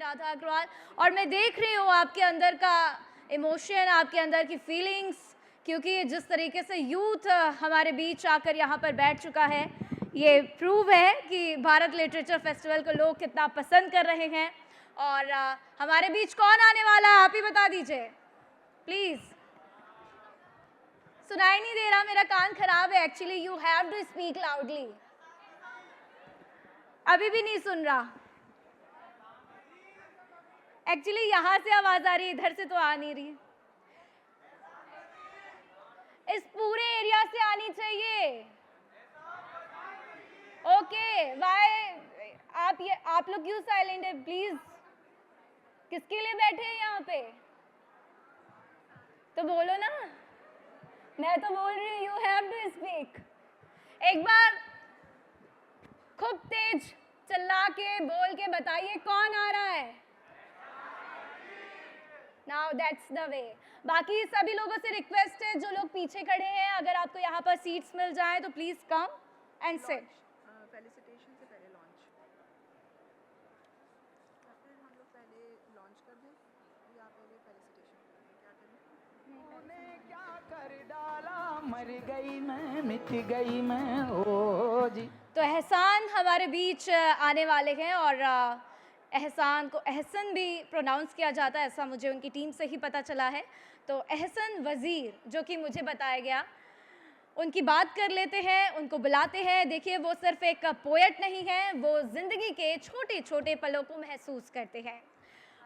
राधा अग्रवाल, और मैं देख रही हूँ आपके अंदर का इमोशन, आपके अंदर की फीलिंग्स, क्योंकि जिस तरीके से यूथ हमारे बीच आकर यहाँ पर बैठ चुका है, ये प्रूव है कि भारत लिटरेचर फेस्टिवल को लोग कितना पसंद कर रहे हैं। और हमारे बीच कौन आने वाला है, आप ही बता दीजिए प्लीज़। सुनाई नहीं दे रहा, मेरा कान खराब है actually, you have to speak loudly. अभी भी नहीं सुन रहा एक्चुअली, यहाँ से आवाज आ रही है, इधर से तो आ नहीं रही। इस पूरे एरिया से आनी चाहिए। ओके वाई आप लोग क्यों साइलेंट है प्लीज? किसके लिए बैठे हैं यहाँ पे? तो बोलो ना, मैं तो बोल रही हूँ, यू हैव टू स्पीक। एक बार खूब तेज चिल्ला के बोल के बताइए कौन आ रहा है। Now that's the way. बाकी सभी लोगों से रिक्वेस्ट है, जो लोग पीछे खड़े हैं, अगर आपको यहाँ पर सीट्स मिल जाए तो please come and sit. Felicitation से पहले लॉन्च, या फिर हम लोग पहले लॉन्च कर दें या पहले फेलिसिटेशन, क्या करें? तूने क्या कर डाला, मर गई मैं, मिट गई मैं, ओ जी। तो एहसान हमारे बीच आने वाले हैं, और एहसान को एहसन भी प्रोनाउंस किया जाता है, ऐसा मुझे उनकी टीम से ही पता चला है। तो एहसन वज़ीर, जो कि मुझे बताया गया, उनकी बात कर लेते हैं, उनको बुलाते हैं। देखिए, वो सिर्फ एक पोएट नहीं है, वो ज़िंदगी के छोटे छोटे पलों को महसूस करते हैं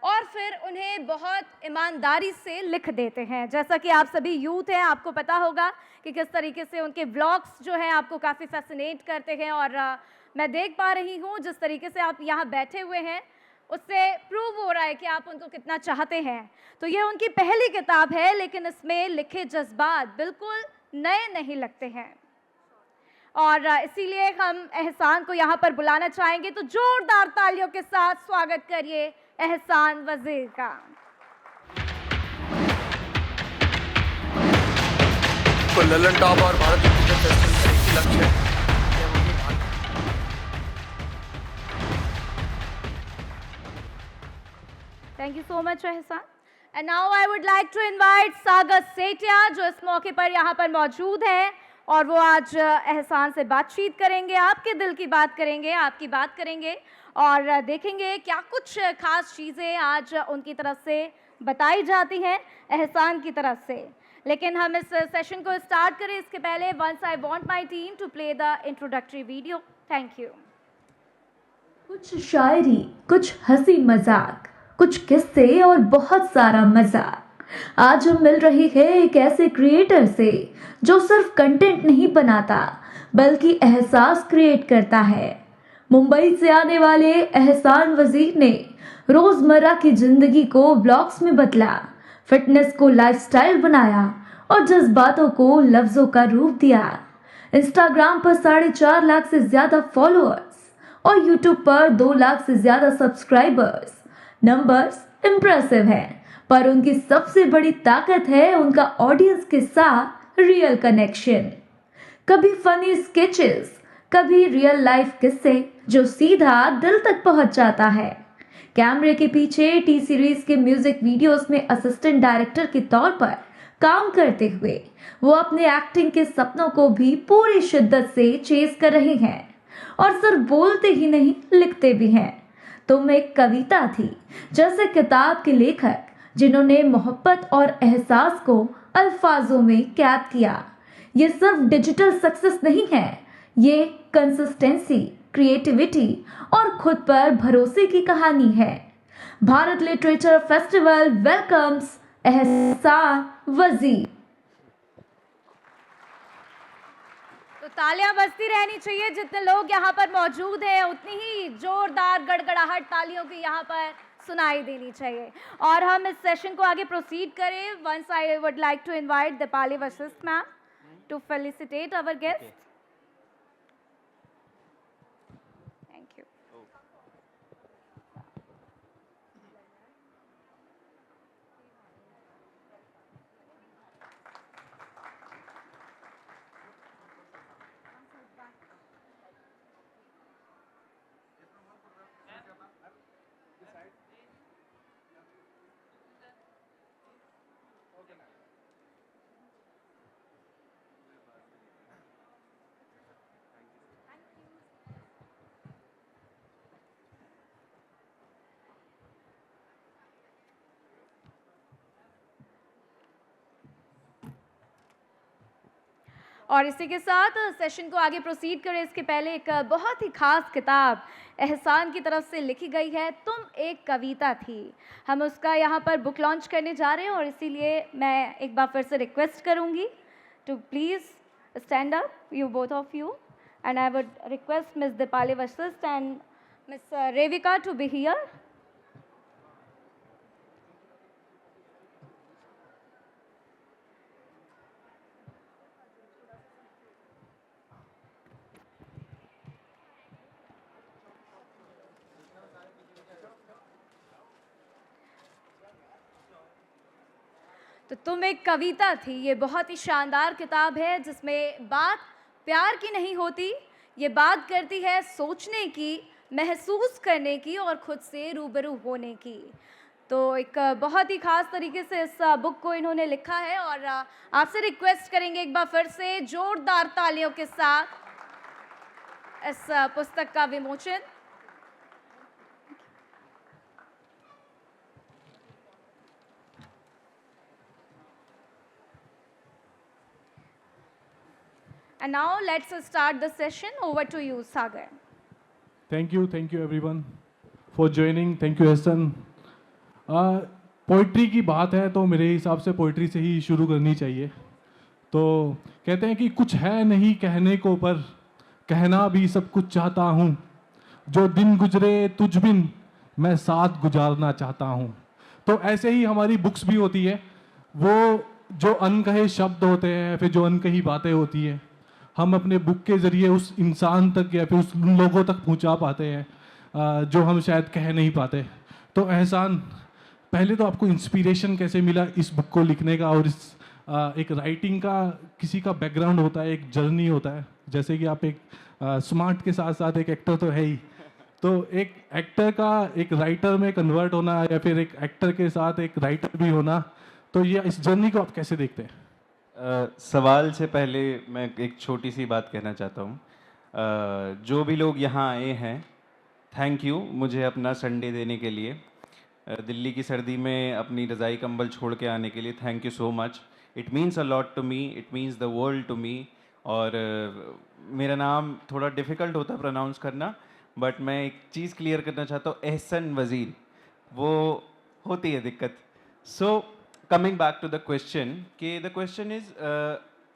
और फिर उन्हें बहुत ईमानदारी से लिख देते हैं। जैसा कि आप सभी यूथ हैं, आपको पता होगा कि किस तरीके से उनके व्लॉग्स जो हैं आपको काफ़ी फैसिनेट करते हैं, और मैं देख पा रही हूँ जिस तरीके से आप यहाँ बैठे हुए हैं, उससे प्रूव हो रहा है कि आप उनको कितना चाहते हैं। तो ये उनकी पहली किताब है, लेकिन इसमें लिखे जज्बात बिल्कुल नए नहीं लगते हैं, और इसीलिए हम एहसान को यहाँ पर बुलाना चाहेंगे। तो जोरदार तालियों के साथ स्वागत करिए एहसान वज़ीर का। तो ललन टॉप और भारत लिटरेचर फेस्टिवल का एक ही लक्ष्य है। Thank you so much Ehsan. And now I would like to invite Sagar Sethia, जो इस मौके पर यहाँ पर मौजूद है, और वो आज एहसान से बातचीत करेंगे, आपके दिल की बात करेंगे, आपकी बात करेंगे, और देखेंगे क्या कुछ खास चीज़ें आज उनकी तरफ से बताई जाती हैं एहसान की तरफ से। लेकिन हम इस सेशन को स्टार्ट करें इसके पहले, once I want my team to play the introductory video. Thank you. कुछ शायरी, कुछ हंसी मजाक, कुछ किस्से और बहुत सारा मजाक। आज हम मिल रहे हैं एक ऐसे क्रिएटर से जो सिर्फ कंटेंट नहीं बनाता बल्कि एहसास क्रिएट करता है। मुंबई से आने वाले एहसान वज़ीर ने रोजमर्रा की जिंदगी को ब्लॉग्स में बदला, फिटनेस को लाइफस्टाइल बनाया और जज्बातों को लफ्जों का रूप दिया। इंस्टाग्राम पर 4.5 लाख से ज्यादा फॉलोअर्स और यूट्यूब पर 2 लाख से ज्यादा सब्सक्राइबर्स। नंबर्स इम्प्रेसिव हैं, पर उनकी सबसे बड़ी ताकत है उनका ऑडियंस के साथ रियल कनेक्शन। कभी फनी स्केचेस, कभी रियल लाइफ किस्से जो सीधा दिल तक पहुंच जाता है। कैमरे के पीछे टी सीरीज के म्यूजिक वीडियोस में असिस्टेंट डायरेक्टर के तौर पर काम करते हुए वो अपने एक्टिंग के सपनों को भी पूरी शिद्दत से चेस कर रहे हैं, और सिर्फ बोलते ही नहीं, लिखते भी हैं। तुम एक कविता थी जैसे किताब के लेखक जिन्होंने मोहब्बत और एहसास को अल्फाजों में कैद किया। ये सिर्फ डिजिटल सक्सेस नहीं है, ये कंसिस्टेंसी, क्रिएटिविटी और खुद पर भरोसे की कहानी है। भारत लिटरेचर फेस्टिवल वेलकम्स एहसान वज़ीर। तो तालियां बजती रहनी चाहिए, जितने लोग यहाँ पर मौजूद हैं उतनी ही जोरदार गड़गड़ाहट तालियों की यहाँ पर सुनाई देनी चाहिए। और हम इस सेशन को आगे प्रोसीड करें, once I would like to invite Deepali Vashisht ma'am to felicitate our guest. Thank you. और इसी के साथ सेशन को आगे प्रोसीड करें इसके पहले एक बहुत ही खास किताब एहसान की तरफ से लिखी गई है, तुम एक कविता थी। हम उसका यहाँ पर बुक लॉन्च करने जा रहे हैं और इसीलिए मैं एक बार फिर से रिक्वेस्ट करूँगी to please stand up, you both of you, and I would request Ms. Dipali Vasist and Ms. Revika to be here. तो तुम एक कविता थी, ये बहुत ही शानदार किताब है जिसमें बात प्यार की नहीं होती, ये बात करती है सोचने की, महसूस करने की और खुद से रूबरू होने की। तो एक बहुत ही ख़ास तरीके से इस बुक को इन्होंने लिखा है और आपसे रिक्वेस्ट करेंगे एक बार फिर से जोरदार तालियों के साथ इस पुस्तक का विमोचन। And now let's start the session. Over to you, Sagar. Thank you everyone for joining. Thank you Ehsan. Poetry की बात है तो मेरे हिसाब से पोइट्री से ही शुरू करनी चाहिए। तो कहते हैं कि कुछ है नहीं कहने को पर कहना भी सब कुछ चाहता हूँ, जो दिन गुजरे तुझ बिन मैं साथ गुजारना चाहता हूँ। तो ऐसे ही हमारी बुक्स भी होती है, वो जो अनकहे शब्द होते हैं, फिर जो अनकही बातें होती हैं, हम अपने बुक के ज़रिए उस इंसान तक या फिर उस लोगों तक पहुंचा पाते हैं जो हम शायद कह नहीं पाते। तो एहसान, पहले तो आपको इंस्पिरेशन कैसे मिला इस बुक को लिखने का? और इस एक राइटिंग का किसी का बैकग्राउंड होता है, एक जर्नी होता है। जैसे कि आप एक स्मार्ट के साथ साथ एक एक्टर तो है ही, तो एक एक्टर का एक राइटर में कन्वर्ट होना या फिर एक एक्टर के साथ एक राइटर भी होना, तो ये इस जर्नी को आप कैसे देखते हैं? सवाल से पहले मैं एक छोटी सी बात कहना चाहता हूँ। जो भी लोग यहाँ आए हैं, थैंक यू मुझे अपना संडे देने के लिए, दिल्ली की सर्दी में अपनी रज़ाई कंबल छोड़ के आने के लिए thank you so much. It means a lot to me, it means the world to me. और मेरा नाम थोड़ा डिफ़िकल्ट होता है प्रोनाउंस करना, बट मैं एक चीज़ क्लियर करना चाहता हूँ, एहसन वज़ीर, वो होती है दिक्कत। सो coming back to the question, the question is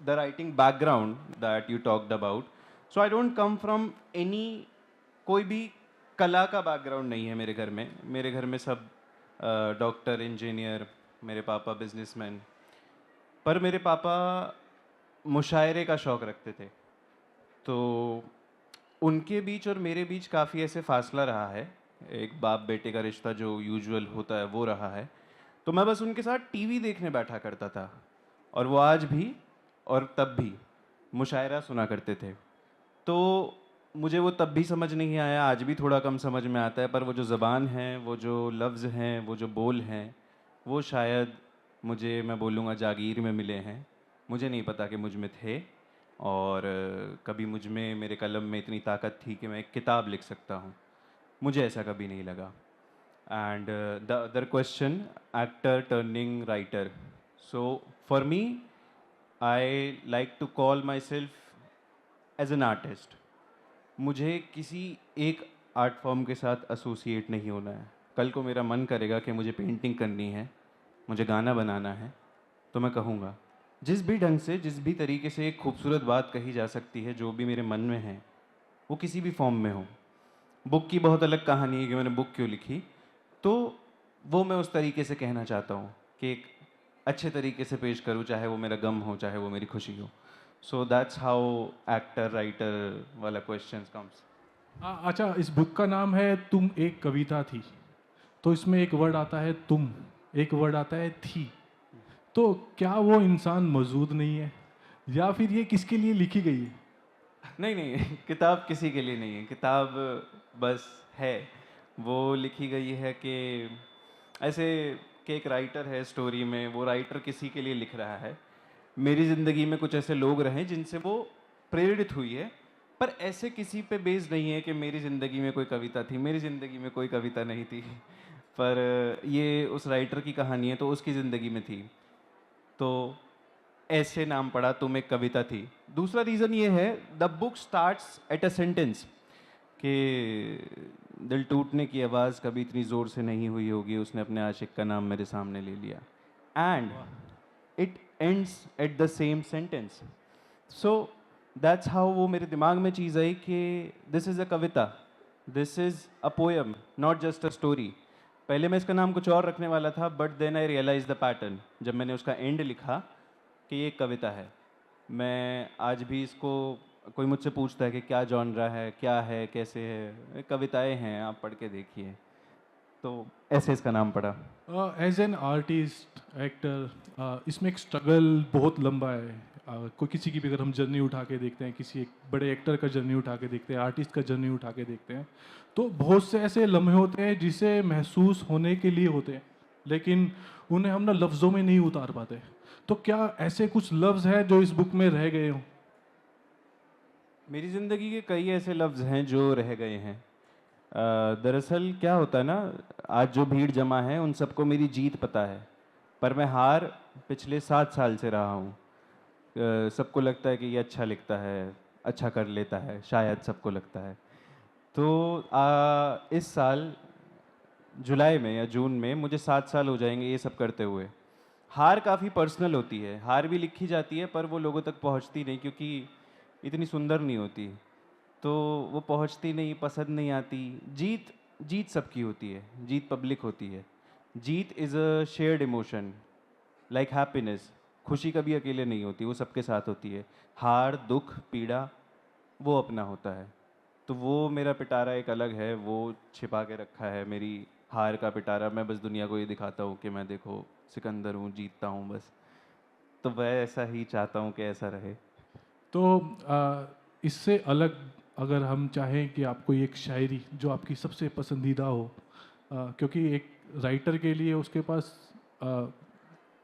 the writing background that you talked about. So I don't come from any, कोई भी कला का बैकग्राउंड नहीं है मेरे घर में। मेरे घर में सब डॉक्टर, इंजीनियर, मेरे पापा बिजनेसमैन। पर मेरे पापा मुशायरे का शौक़ रखते थे, तो उनके बीच और मेरे बीच काफ़ी ऐसे फासला रहा है। एक बाप बेटे का रिश्ता जो यूजुअल होता है वो रहा है। तो मैं बस उनके साथ टीवी देखने बैठा करता था, और वो आज भी और तब भी मुशायरा सुना करते थे। तो मुझे वो तब भी समझ नहीं आया, आज भी थोड़ा कम समझ में आता है, पर वो जो ज़बान है, वो जो लफ्ज़ हैं, वो जो बोल हैं, वो शायद मुझे, मैं बोलूँगा, जागीर में मिले हैं। मुझे नहीं पता कि मुझ में थे, और कभी मुझ में, मेरे कलम में इतनी ताकत थी कि मैं एक किताब लिख सकता हूँ। मुझे ऐसा कभी नहीं लगा। And the other question, actor turning writer. So for me, I like to call myself as an artist. मुझे किसी एक आर्ट फॉर्म के साथ एसोसिएट नहीं होना है। कल को मेरा मन करेगा कि मुझे पेंटिंग करनी है, मुझे गाना बनाना है, तो मैं कहूँगा। जिस भी ढंग से, जिस भी तरीके से एक खूबसूरत बात कही जा सकती है, जो भी मेरे मन में है, वो किसी भी फॉर्म में हो। बुक की बहुत अलग कहानी है कि मैंने बुक क्यों लिखी, तो वो मैं उस तरीके से कहना चाहता हूँ कि एक अच्छे तरीके से पेश करूँ, चाहे वो मेरा गम हो, चाहे वो मेरी खुशी हो। सो दैट्स हाउ एक्टर राइटर वाला क्वेश्चन कम्स। अच्छा, इस बुक का नाम है तुम एक कविता थी, तो इसमें एक वर्ड आता है तुम, एक वर्ड आता है थी। तो क्या वो इंसान मौजूद नहीं है, या फिर ये किसके लिए लिखी गई है? नहीं, किताब किसी के लिए नहीं है। किताब बस है, वो लिखी गई है कि ऐसे कि एक राइटर है स्टोरी में, वो राइटर किसी के लिए लिख रहा है। मेरी ज़िंदगी में कुछ ऐसे लोग रहे जिनसे वो प्रेरित हुई है, पर ऐसे किसी पे बेस्ड नहीं है कि मेरी ज़िंदगी में कोई कविता थी। मेरी ज़िंदगी में कोई कविता नहीं थी, पर ये उस राइटर की कहानी है, तो उसकी ज़िंदगी में थी। तो ऐसे नाम पड़ा तुम एक कविता थी। दूसरा रीज़न ये है, the book starts at a sentence कि दिल टूटने की आवाज़ कभी इतनी ज़ोर से नहीं हुई होगी, उसने अपने आशिक का नाम मेरे सामने ले लिया, and it ends at the same sentence. So that's how वो मेरे दिमाग में चीज़ आई कि दिस इज़ अ कविता, this is a poem, not just a story. पहले मैं इसका नाम कुछ और रखने वाला था, but then I realize the pattern जब मैंने उसका एंड लिखा कि ये एक कविता है। मैं आज भी इसको, कोई मुझसे पूछता है कि क्या जॉनरा है, क्या है, कैसे है, ये कविताएं हैं, आप पढ़ के देखिए। तो ऐसे इसका नाम पड़ा। एज एन आर्टिस्ट एक्टर इसमें एक स्ट्रगल बहुत लंबा है। कोई किसी की भी अगर हम जर्नी उठा के देखते हैं, किसी एक बड़े एक्टर का जर्नी उठा के देखते हैं, आर्टिस्ट का जर्नी उठा के देखते हैं, तो बहुत से ऐसे लम्हे होते हैं जिसे महसूस होने के लिए होते हैं, लेकिन उन्हें हम ना लफ्ज़ों में नहीं उतार पाते। तो क्या ऐसे कुछ लफ्ज़ हैं जो इस बुक में रह गए हों? मेरी ज़िंदगी के कई ऐसे लफ्ज़ हैं जो रह गए हैं। दरअसल क्या होता है ना, आज जो भीड़ जमा है उन सबको मेरी जीत पता है, पर मैं हार पिछले 7 साल से रहा हूँ। सबको लगता है कि ये अच्छा लिखता है, अच्छा कर लेता है, शायद सबको लगता है। तो इस साल जुलाई में या जून में मुझे 7 साल हो जाएंगे ये सब करते हुए। हार काफ़ी पर्सनल होती है, हार भी लिखी जाती है पर वो लोगों तक पहुंचती नहीं, क्योंकि इतनी सुंदर नहीं होती, तो वो पहुंचती नहीं, पसंद नहीं आती। जीत जीत सबकी होती है, जीत पब्लिक होती है। Jeet is a shared emotion, like happiness. खुशी कभी अकेले नहीं होती, वो सबके साथ होती है। हार, दुख, पीड़ा वो अपना होता है। तो वो मेरा पिटारा एक अलग है, वो छिपा के रखा है। मेरी हार का पिटारा मैं बस दुनिया को ये दिखाता हूँ कि मैं देखो सिकंदर हूँ, जीतता हूँ बस। तो मैं ऐसा ही चाहता हूँ कि ऐसा रहे। तो इससे अलग अगर हम चाहें कि आपको एक शायरी जो आपकी सबसे पसंदीदा हो, क्योंकि एक राइटर के लिए उसके पास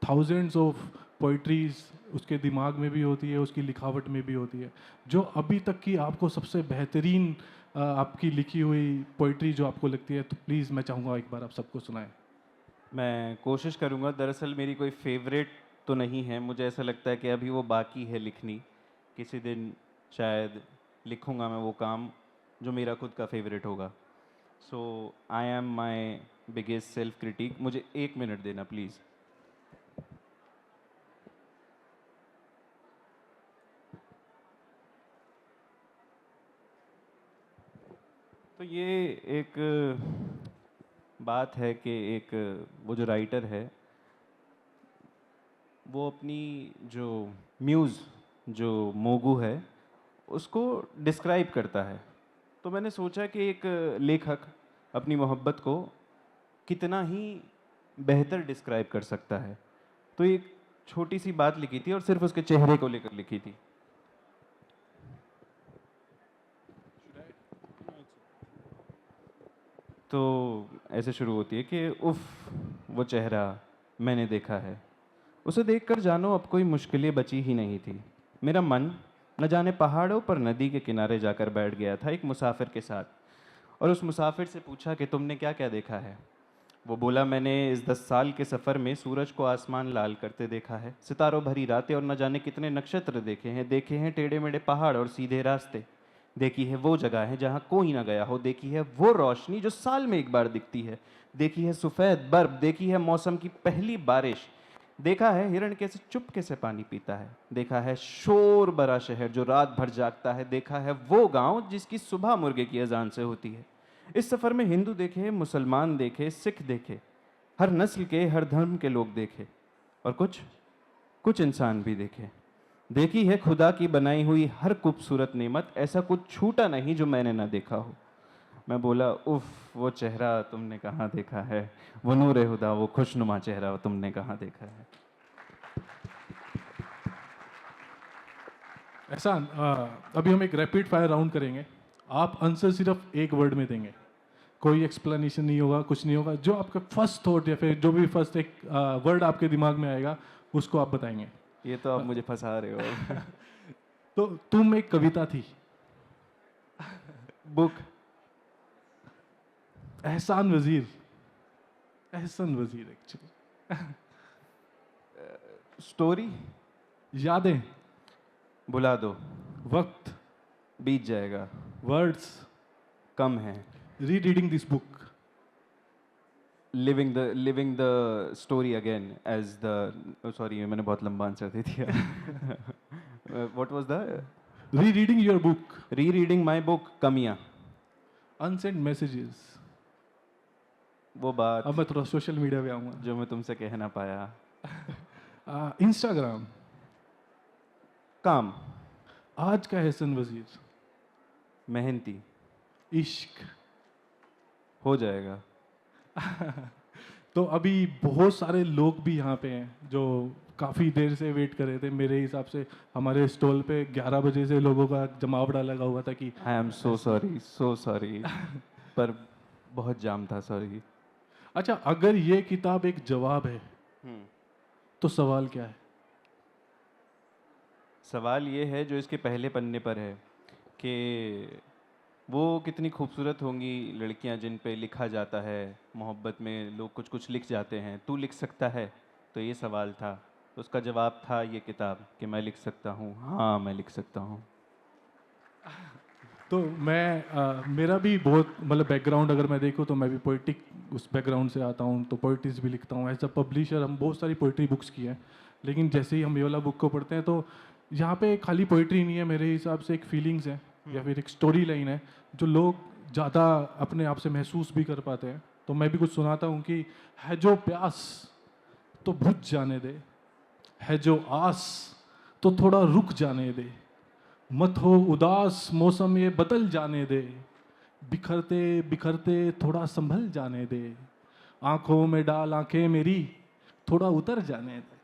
थाउजेंड्स ऑफ पोइट्रीज उसके दिमाग में भी होती है, उसकी लिखावट में भी होती है, जो अभी तक की आपको सबसे बेहतरीन आपकी लिखी हुई पोइट्री जो आपको लगती है, तो प्लीज़ मैं चाहूँगा एक बार आप सबको सुनाएं। मैं कोशिश करूँगा। दरअसल मेरी कोई फेवरेट तो नहीं है, मुझे ऐसा लगता है कि अभी वो बाकी है लिखनी। किसी दिन शायद लिखूँगा मैं वो काम जो मेरा खुद का फेवरेट होगा। So I am my biggest self critic. मुझे 1 मिनट देना प्लीज़। तो ये एक बात है कि एक वो जो राइटर है वो अपनी जो म्यूज़, जो मोगू है, उसको डिस्क्राइब करता है। तो मैंने सोचा कि एक लेखक अपनी मोहब्बत को कितना ही बेहतर डिस्क्राइब कर सकता है। तो एक छोटी सी बात लिखी थी और सिर्फ उसके चेहरे को लेकर लिखी थी। तो ऐसे शुरू होती है कि उफ़ वो चेहरा मैंने देखा है, उसे देखकर जानो अब कोई मुश्किलें बची ही नहीं थी। मेरा मन न जाने पहाड़ों पर नदी के किनारे जाकर बैठ गया था एक मुसाफिर के साथ, और उस मुसाफिर से पूछा कि तुमने क्या क्या देखा है। वो बोला, मैंने इस 10 साल के सफ़र में सूरज को आसमान लाल करते देखा है, सितारों भरी रातें और न जाने कितने नक्षत्र देखे हैं टेढ़े मेढ़े पहाड़ और सीधे रास्ते। देखी है वो जगह है जहाँ कोई ना गया हो, देखी है वो रोशनी जो साल में एक बार दिखती है, देखी है सफ़ेद बर्फ, देखी है मौसम की पहली बारिश, देखा है हिरण कैसे चुपके से पानी पीता है, देखा है शोर भरा शहर जो रात भर जागता है, देखा है वो गांव जिसकी सुबह मुर्गे की अजान से होती है। इस सफ़र में हिंदू देखे, मुसलमान देखे, सिख देखे, हर नस्ल के हर धर्म के लोग देखे, और कुछ इंसान भी देखे। देखी है खुदा की बनाई हुई हर खूबसूरत नेमत, ऐसा कुछ छूटा नहीं जो मैंने ना देखा हो। मैं बोला, उफ वो चेहरा तुमने कहाँ देखा है, वो नूर हुदा, वो खुशनुमा चेहरा तुमने कहाँ देखा है। एहसान, अभी हम एक रैपिड फायर राउंड करेंगे। आप आंसर सिर्फ एक वर्ड में देंगे, कोई एक्सप्लेनेशन नहीं होगा, कुछ नहीं होगा। जो आपका फर्स्ट थॉट या फिर जो भी फर्स्ट एक वर्ड आपके दिमाग में आएगा उसको आप बताएंगे। ये तो आप मुझे फंसा रहे हो। तो तुम एक कविता थी। बुक। एहसान वजीर एक्चुअली। स्टोरी। यादें, भुला दो, वक्त, बीत जाएगा, वर्ड्स, कम है, rereading this book, living the story again as the sorry मैंने बहुत लंबा आंसर दे दिया. What was the rereading your book, rereading my book, कमियां, अनसेंट मैसेजेस. वो बात अब मैं थोड़ा सोशल मीडिया पे आऊँगा. जो मैं तुमसे कह ना पाया, इंस्टाग्राम, काम, आज का एहसन वजीर, मेहनती, इश्क. हो जाएगा. तो अभी बहुत सारे लोग भी यहाँ पे हैं जो काफ़ी देर से वेट कर रहे थे. मेरे हिसाब से हमारे स्टॉल पे 11 बजे से लोगों का जमावड़ा लगा हुआ था कि आई एम सो सॉरी पर बहुत जाम था, सॉरी. अच्छा, अगर ये किताब एक जवाब है तो सवाल क्या है? सवाल ये है जो इसके पहले पन्ने पर है कि वो कितनी खूबसूरत होंगी लड़कियां जिन पे लिखा जाता है, मोहब्बत में लोग कुछ कुछ लिख जाते हैं, तू लिख सकता है. तो ये सवाल था, उसका जवाब था ये किताब कि मैं लिख सकता हूँ. हाँ, मैं लिख सकता हूँ. तो मैं मेरा भी बहुत मतलब बैकग्राउंड अगर मैं देखूँ तो मैं भी पोइटिक उस बैकग्राउंड से आता हूँ, तो पोइट्रीज भी लिखता हूँ. एज अ पब्लिशर हम बहुत सारी पोइट्री बुक्स की हैं, लेकिन जैसे ही हम ये वाला बुक को पढ़ते हैं तो यहाँ पे खाली पोइट्री नहीं है, मेरे हिसाब से एक फीलिंग्स है या फिर एक स्टोरी लाइन है जो लोग ज़्यादा अपने आप से महसूस भी कर पाते हैं. तो मैं भी कुछ सुनाता हूँ कि है जो प्यास तो बुझ जाने दे, है जो आस तो थोड़ा रुक जाने दे, मत हो उदास मौसम ये बदल जाने दे, बिखरते बिखरते थोड़ा संभल जाने दे, आंखों में डाल आंखें मेरी थोड़ा उतर जाने दे.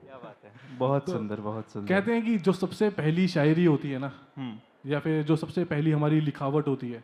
क्या बात है, बहुत सुंदर, बहुत सुंदर. कहते हैं कि जो सबसे पहली शायरी होती है ना, हम्म, या फिर जो सबसे पहली हमारी लिखावट होती है,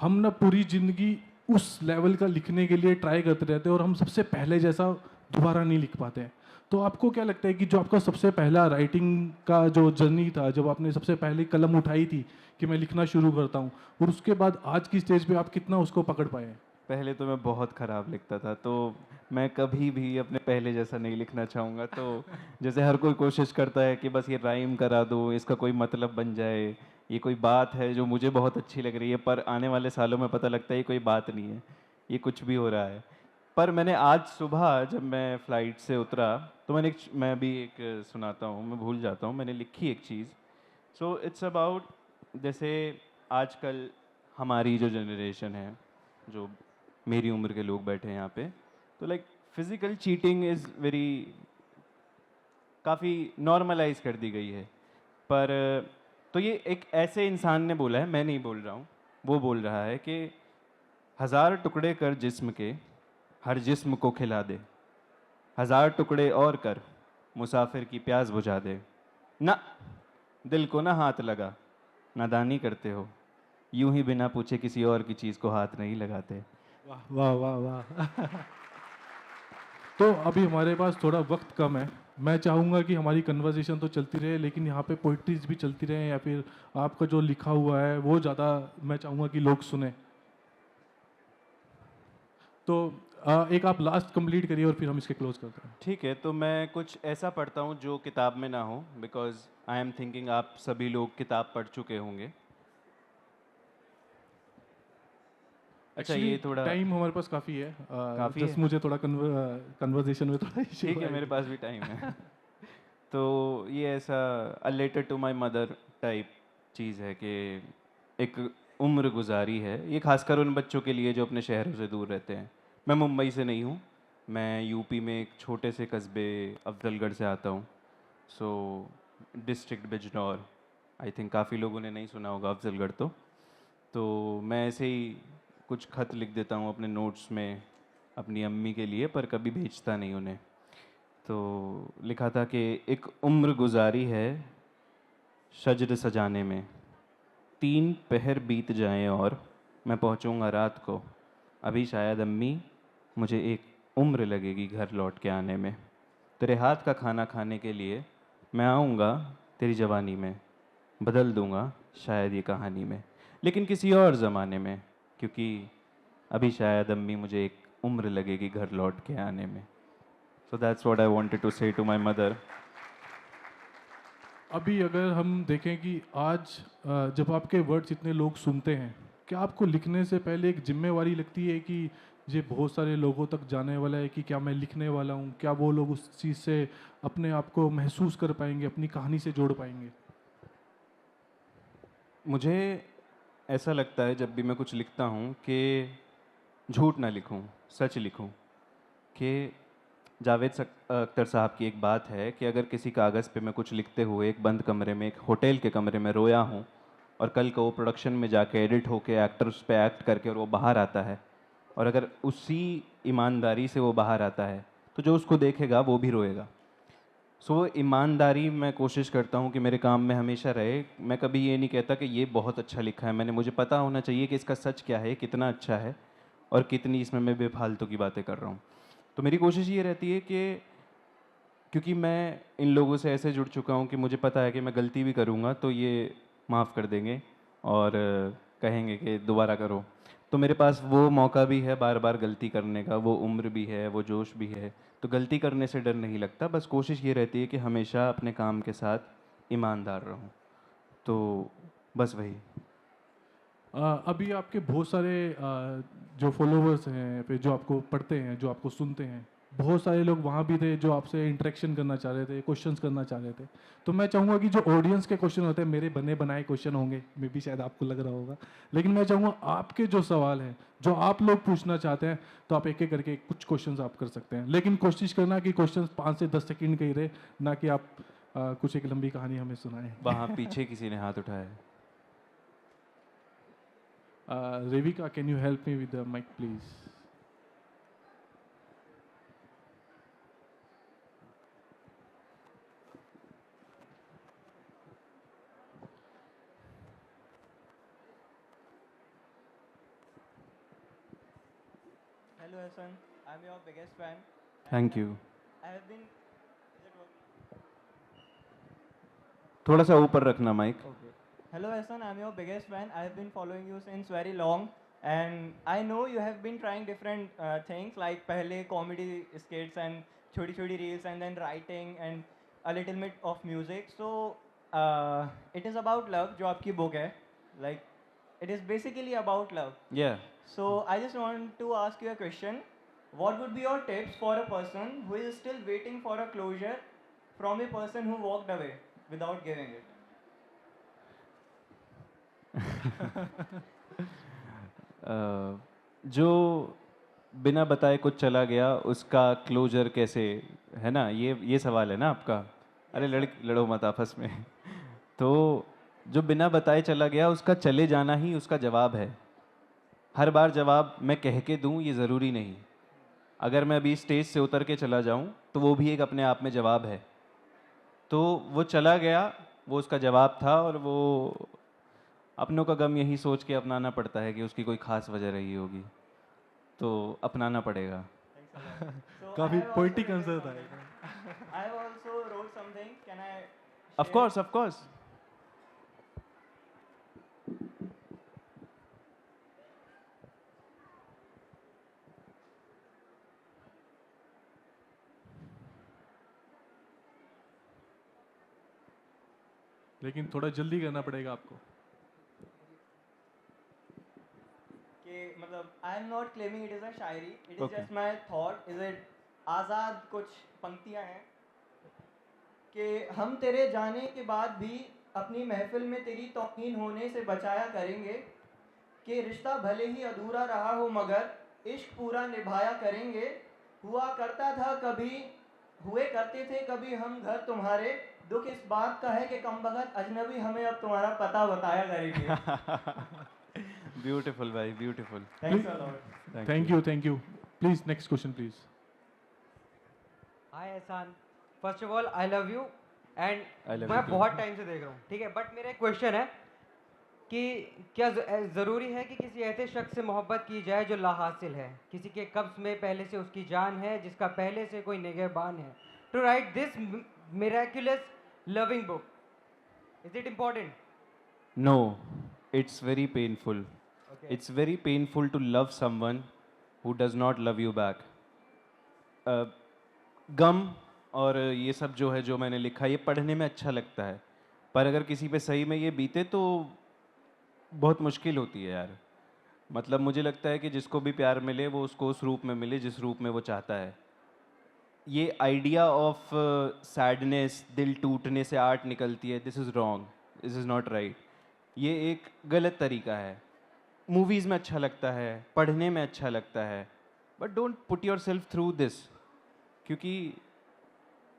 हम ना पूरी जिंदगी उस लेवल का लिखने के लिए ट्राई करते रहते हैं और हम सबसे पहले जैसा दोबारा नहीं लिख पाते हैं. तो आपको क्या लगता है कि जो आपका सबसे पहला राइटिंग का जो जर्नी था, जब आपने सबसे पहले कलम उठाई थी कि मैं लिखना शुरू करता हूँ, और उसके बाद आज की स्टेज पे आप कितना उसको पकड़ पाए हैं? पहले तो मैं बहुत ख़राब लिखता था, तो मैं कभी भी अपने पहले जैसा नहीं लिखना चाहूँगा. तो जैसे हर कोई कोशिश करता है कि बस ये राइम करा दो, इसका कोई मतलब बन जाए, ये कोई बात है जो मुझे बहुत अच्छी लग रही है, पर आने वाले सालों में पता लगता है ये कोई बात नहीं है, ये कुछ भी हो रहा है. पर मैंने आज सुबह जब मैं फ़्लाइट से उतरा तो मैं भी एक सुनाता हूँ, मैं भूल जाता हूँ, मैंने लिखी एक चीज़. सो इट्स अबाउट, जैसे आजकल हमारी जो जनरेशन है, जो मेरी उम्र के लोग बैठे हैं यहाँ पे, तो like physical cheating is very काफ़ी नॉर्मलाइज कर दी गई है. पर तो ये एक ऐसे इंसान ने बोला है, मैं नहीं बोल रहा हूँ, वो बोल रहा है कि 1000 टुकड़े कर जिस्म के, हर जिस्म को खिला दे, 1000 टुकड़े और कर, मुसाफिर की प्यास बुझा दे. ना दिल को ना हाथ लगा, नादानी करते हो, यूं ही बिना पूछे किसी और की चीज़ को हाथ नहीं लगाते. वाह वाह वाह वाह. तो अभी हमारे पास थोड़ा वक्त कम है, मैं चाहूँगा कि हमारी कन्वर्सेशन तो चलती रहे, लेकिन यहाँ पे पोइट्रीज भी चलती रहे, या फिर आपका जो लिखा हुआ है वो ज़्यादा मैं चाहूँगा कि लोग सुने. तो एक आप लास्ट कंप्लीट करिए और फिर हम इसके क्लोज करते हैं. ठीक है, तो मैं कुछ ऐसा पढ़ता हूँ जो किताब में ना हो, बिकॉज आई एम थिंकिंग आप सभी लोग किताब पढ़ चुके होंगे. अच्छा, ये थोड़ा टाइम हमारे पास काफ़ी है, काफ़ी जस्ट है? मुझे थोड़ा कन्वर्सेशन में थोड़ा issue ठीक है, है. मेरे पास भी टाइम है. तो ये ऐसा a letter to my mother type चीज़ है कि एक उम्र गुजारी है. ये खासकर उन बच्चों के लिए जो अपने शहरों से दूर रहते हैं. मैं मुंबई से नहीं हूँ, मैं यूपी में एक छोटे से कस्बे अफजलगढ़ से आता हूँ. सो डिस्ट्रिक्ट बिजनौर, आई थिंक काफ़ी लोगों ने नहीं सुना होगा अफजलगढ़. तो मैं ऐसे ही कुछ खत लिख देता हूँ अपने नोट्स में अपनी अम्मी के लिए, पर कभी भेजता नहीं उन्हें. तो लिखा था कि एक उम्र गुजारी है शजर सजाने में, 3 पहर बीत जाएं और मैं पहुँचूँगा रात को, अभी शायद अम्मी मुझे एक उम्र लगेगी घर लौट के आने में. तेरे हाथ का खाना खाने के लिए मैं आऊँगा तेरी जवानी में, बदल दूँगा शायद ये कहानी में, लेकिन किसी और ज़माने में, क्योंकि अभी शायद अम्मी मुझे एक उम्र लगेगी घर लौट के आने में. So that's what I wanted to say to my mother. अभी अगर हम देखें कि आज जब आपके वर्ड्स इतने लोग सुनते हैं, क्या आपको लिखने से पहले एक जिम्मेवारी लगती है कि ये बहुत सारे लोगों तक जाने वाला है, कि क्या मैं लिखने वाला हूँ, क्या वो लोग उस चीज़ से अपने आप को महसूस कर पाएंगे, अपनी कहानी से जोड़ पाएंगे? मुझे ऐसा लगता है जब भी मैं कुछ लिखता हूँ कि झूठ ना लिखूँ, सच लिखूँ। कि अख्तर साहब की एक बात है कि अगर किसी कागज़ पे मैं कुछ लिखते हुए एक बंद कमरे में, एक होटल के कमरे में रोया हूँ, और कल को वो प्रोडक्शन में जाके एडिट होके एक्टर उस पे एक्ट करके और वो बाहर आता है, और अगर उसी ईमानदारी से वो बाहर आता है, तो जो उसको देखेगा वो भी रोएगा। सो ईमानदारी मैं कोशिश करता हूँ कि मेरे काम में हमेशा रहे। मैं कभी ये नहीं कहता कि ये बहुत अच्छा लिखा है, मुझे पता होना चाहिए कि इसका सच क्या है, कितना अच्छा है, और कितनी इसमें मैं बेफालतू की बातें कर रहा हूँ। तो मेरी कोशिश ये रहती है कि क्योंकि मैं इन लोगों से ऐसे जुड़ चुका हूँ कि मुझे पता है कि मैं गलती भी करूँगा तो ये माफ़ कर देंगे और कहेंगे कि दोबारा करो। तो मेरे पास वो मौका भी है बार बार गलती करने का, वो उम्र भी है, वो जोश भी है, तो गलती करने से डर नहीं लगता। बस कोशिश ये रहती है कि हमेशा अपने काम के साथ ईमानदार रहूं। तो बस वही। अभी आपके बहुत सारे जो फॉलोवर्स हैं, फिर जो आपको पढ़ते हैं, जो आपको सुनते हैं, बहुत सारे लोग वहाँ भी थे जो आपसे इंटरेक्शन करना चाह रहे थे, क्वेश्चंस करना चाह रहे थे। तो मैं चाहूँगा कि जो ऑडियंस के क्वेश्चन होते हैं, मेरे बने बनाए क्वेश्चन होंगे, मे भी शायद आपको लग रहा होगा, लेकिन मैं चाहूँगा आपके जो सवाल हैं, जो आप लोग पूछना चाहते हैं, तो आप एक एक करके कुछ क्वेश्चन आप कर सकते हैं। लेकिन कोशिश करना कि क्वेश्चन 5 से 10 सेकेंड के ही रहे, ना कि आप कुछ एक लंबी कहानी हमें सुनाएं। वहाँ पीछे किसी ने हाथ उठाया है। Revika, can you help me with the mic, please? Hello Hassan, I'm your biggest fan. Thank you. I have been. Is it working? थोड़ा सा ऊपर रखना mic. Okay. Hello Hassan, I'm your biggest fan. I have been following you since very long, and I know you have been trying different things like पहले comedy skits and छोटी reels, and then writing and a little bit of music. So it is about love. जो आपकी book है, like it is basically about love. Yeah. So I just want to ask you a question. What would be your tips for a person who is still waiting for a closure from a person who walked away without giving it? जो बिना बताए कुछ चला गया उसका closure कैसे, है ना, ये सवाल है ना आपका। अरे लड़ो मत आपस में। तो जो बिना बताए चला गया उसका चले जाना ही उसका जवाब है। हर बार जवाब मैं कह के दूं ये ज़रूरी नहीं। अगर मैं अभी स्टेज से उतर के चला जाऊं तो वो भी एक अपने आप में जवाब है। तो वो चला गया, वो उसका जवाब था, और वो अपनों का गम यही सोच के अपनाना पड़ता है कि उसकी कोई ख़ास वजह रही होगी, तो अपनाना पड़ेगा। So काफी I have also poetic written answer था। something. I have also wrote something. Can I? Of course, of course. लेकिन थोड़ा जल्दी करना पड़ेगा आपको। कि मतलब I am not claiming it is a Shayari. It is Okay. just my thought. Is it आज़ाद कुछ पंक्तियाँ हैं कि हम तेरे जाने के बाद भी अपनी महफिल में तेरी तौहीन होने से बचाया करेंगे, कि रिश्ता भले ही अधूरा रहा हो मगर इश्क पूरा निभाया करेंगे। हुए करते थे कभी हम घर तुम्हारे, दुख इस बात का है कि कमबख्त अजनबी हमें अब तुम्हारा पता बताया करेंगे। ब्यूटीफुल भाई, beautiful. Thanks a lot. Thank you. Please next question please. Hi Ehsan, first of all I love you and I love मैं you too. बहुत टाइम से देख रहा हूँ, ठीक है, बट मेरा एक क्वेश्चन है कि क्या ज़रूरी है कि किसी ऐसे शख्स से मोहब्बत की जाए जो लाहासिल है, किसी के कब्ज़ में पहले से उसकी जान है, जिसका पहले से कोई निगहबान है, to write this miraculous loving book, is it important? No, it's very painful. It's very painful to love someone who does not love you back. गम और ये सब जो है, जो मैंने लिखा, ये पढ़ने में अच्छा लगता है, पर अगर किसी पे सही में ये बीते तो बहुत मुश्किल होती है यार। मतलब मुझे लगता है कि जिसको भी प्यार मिले वो उसको उस रूप में मिले जिस रूप में वो चाहता है। ये आइडिया ऑफ सैडनेस, दिल टूटने से आर्ट निकलती है, this is wrong, this is not right. ये एक गलत तरीका है। मूवीज़ में अच्छा लगता है, पढ़ने में अच्छा लगता है, but don't put your self through this. क्योंकि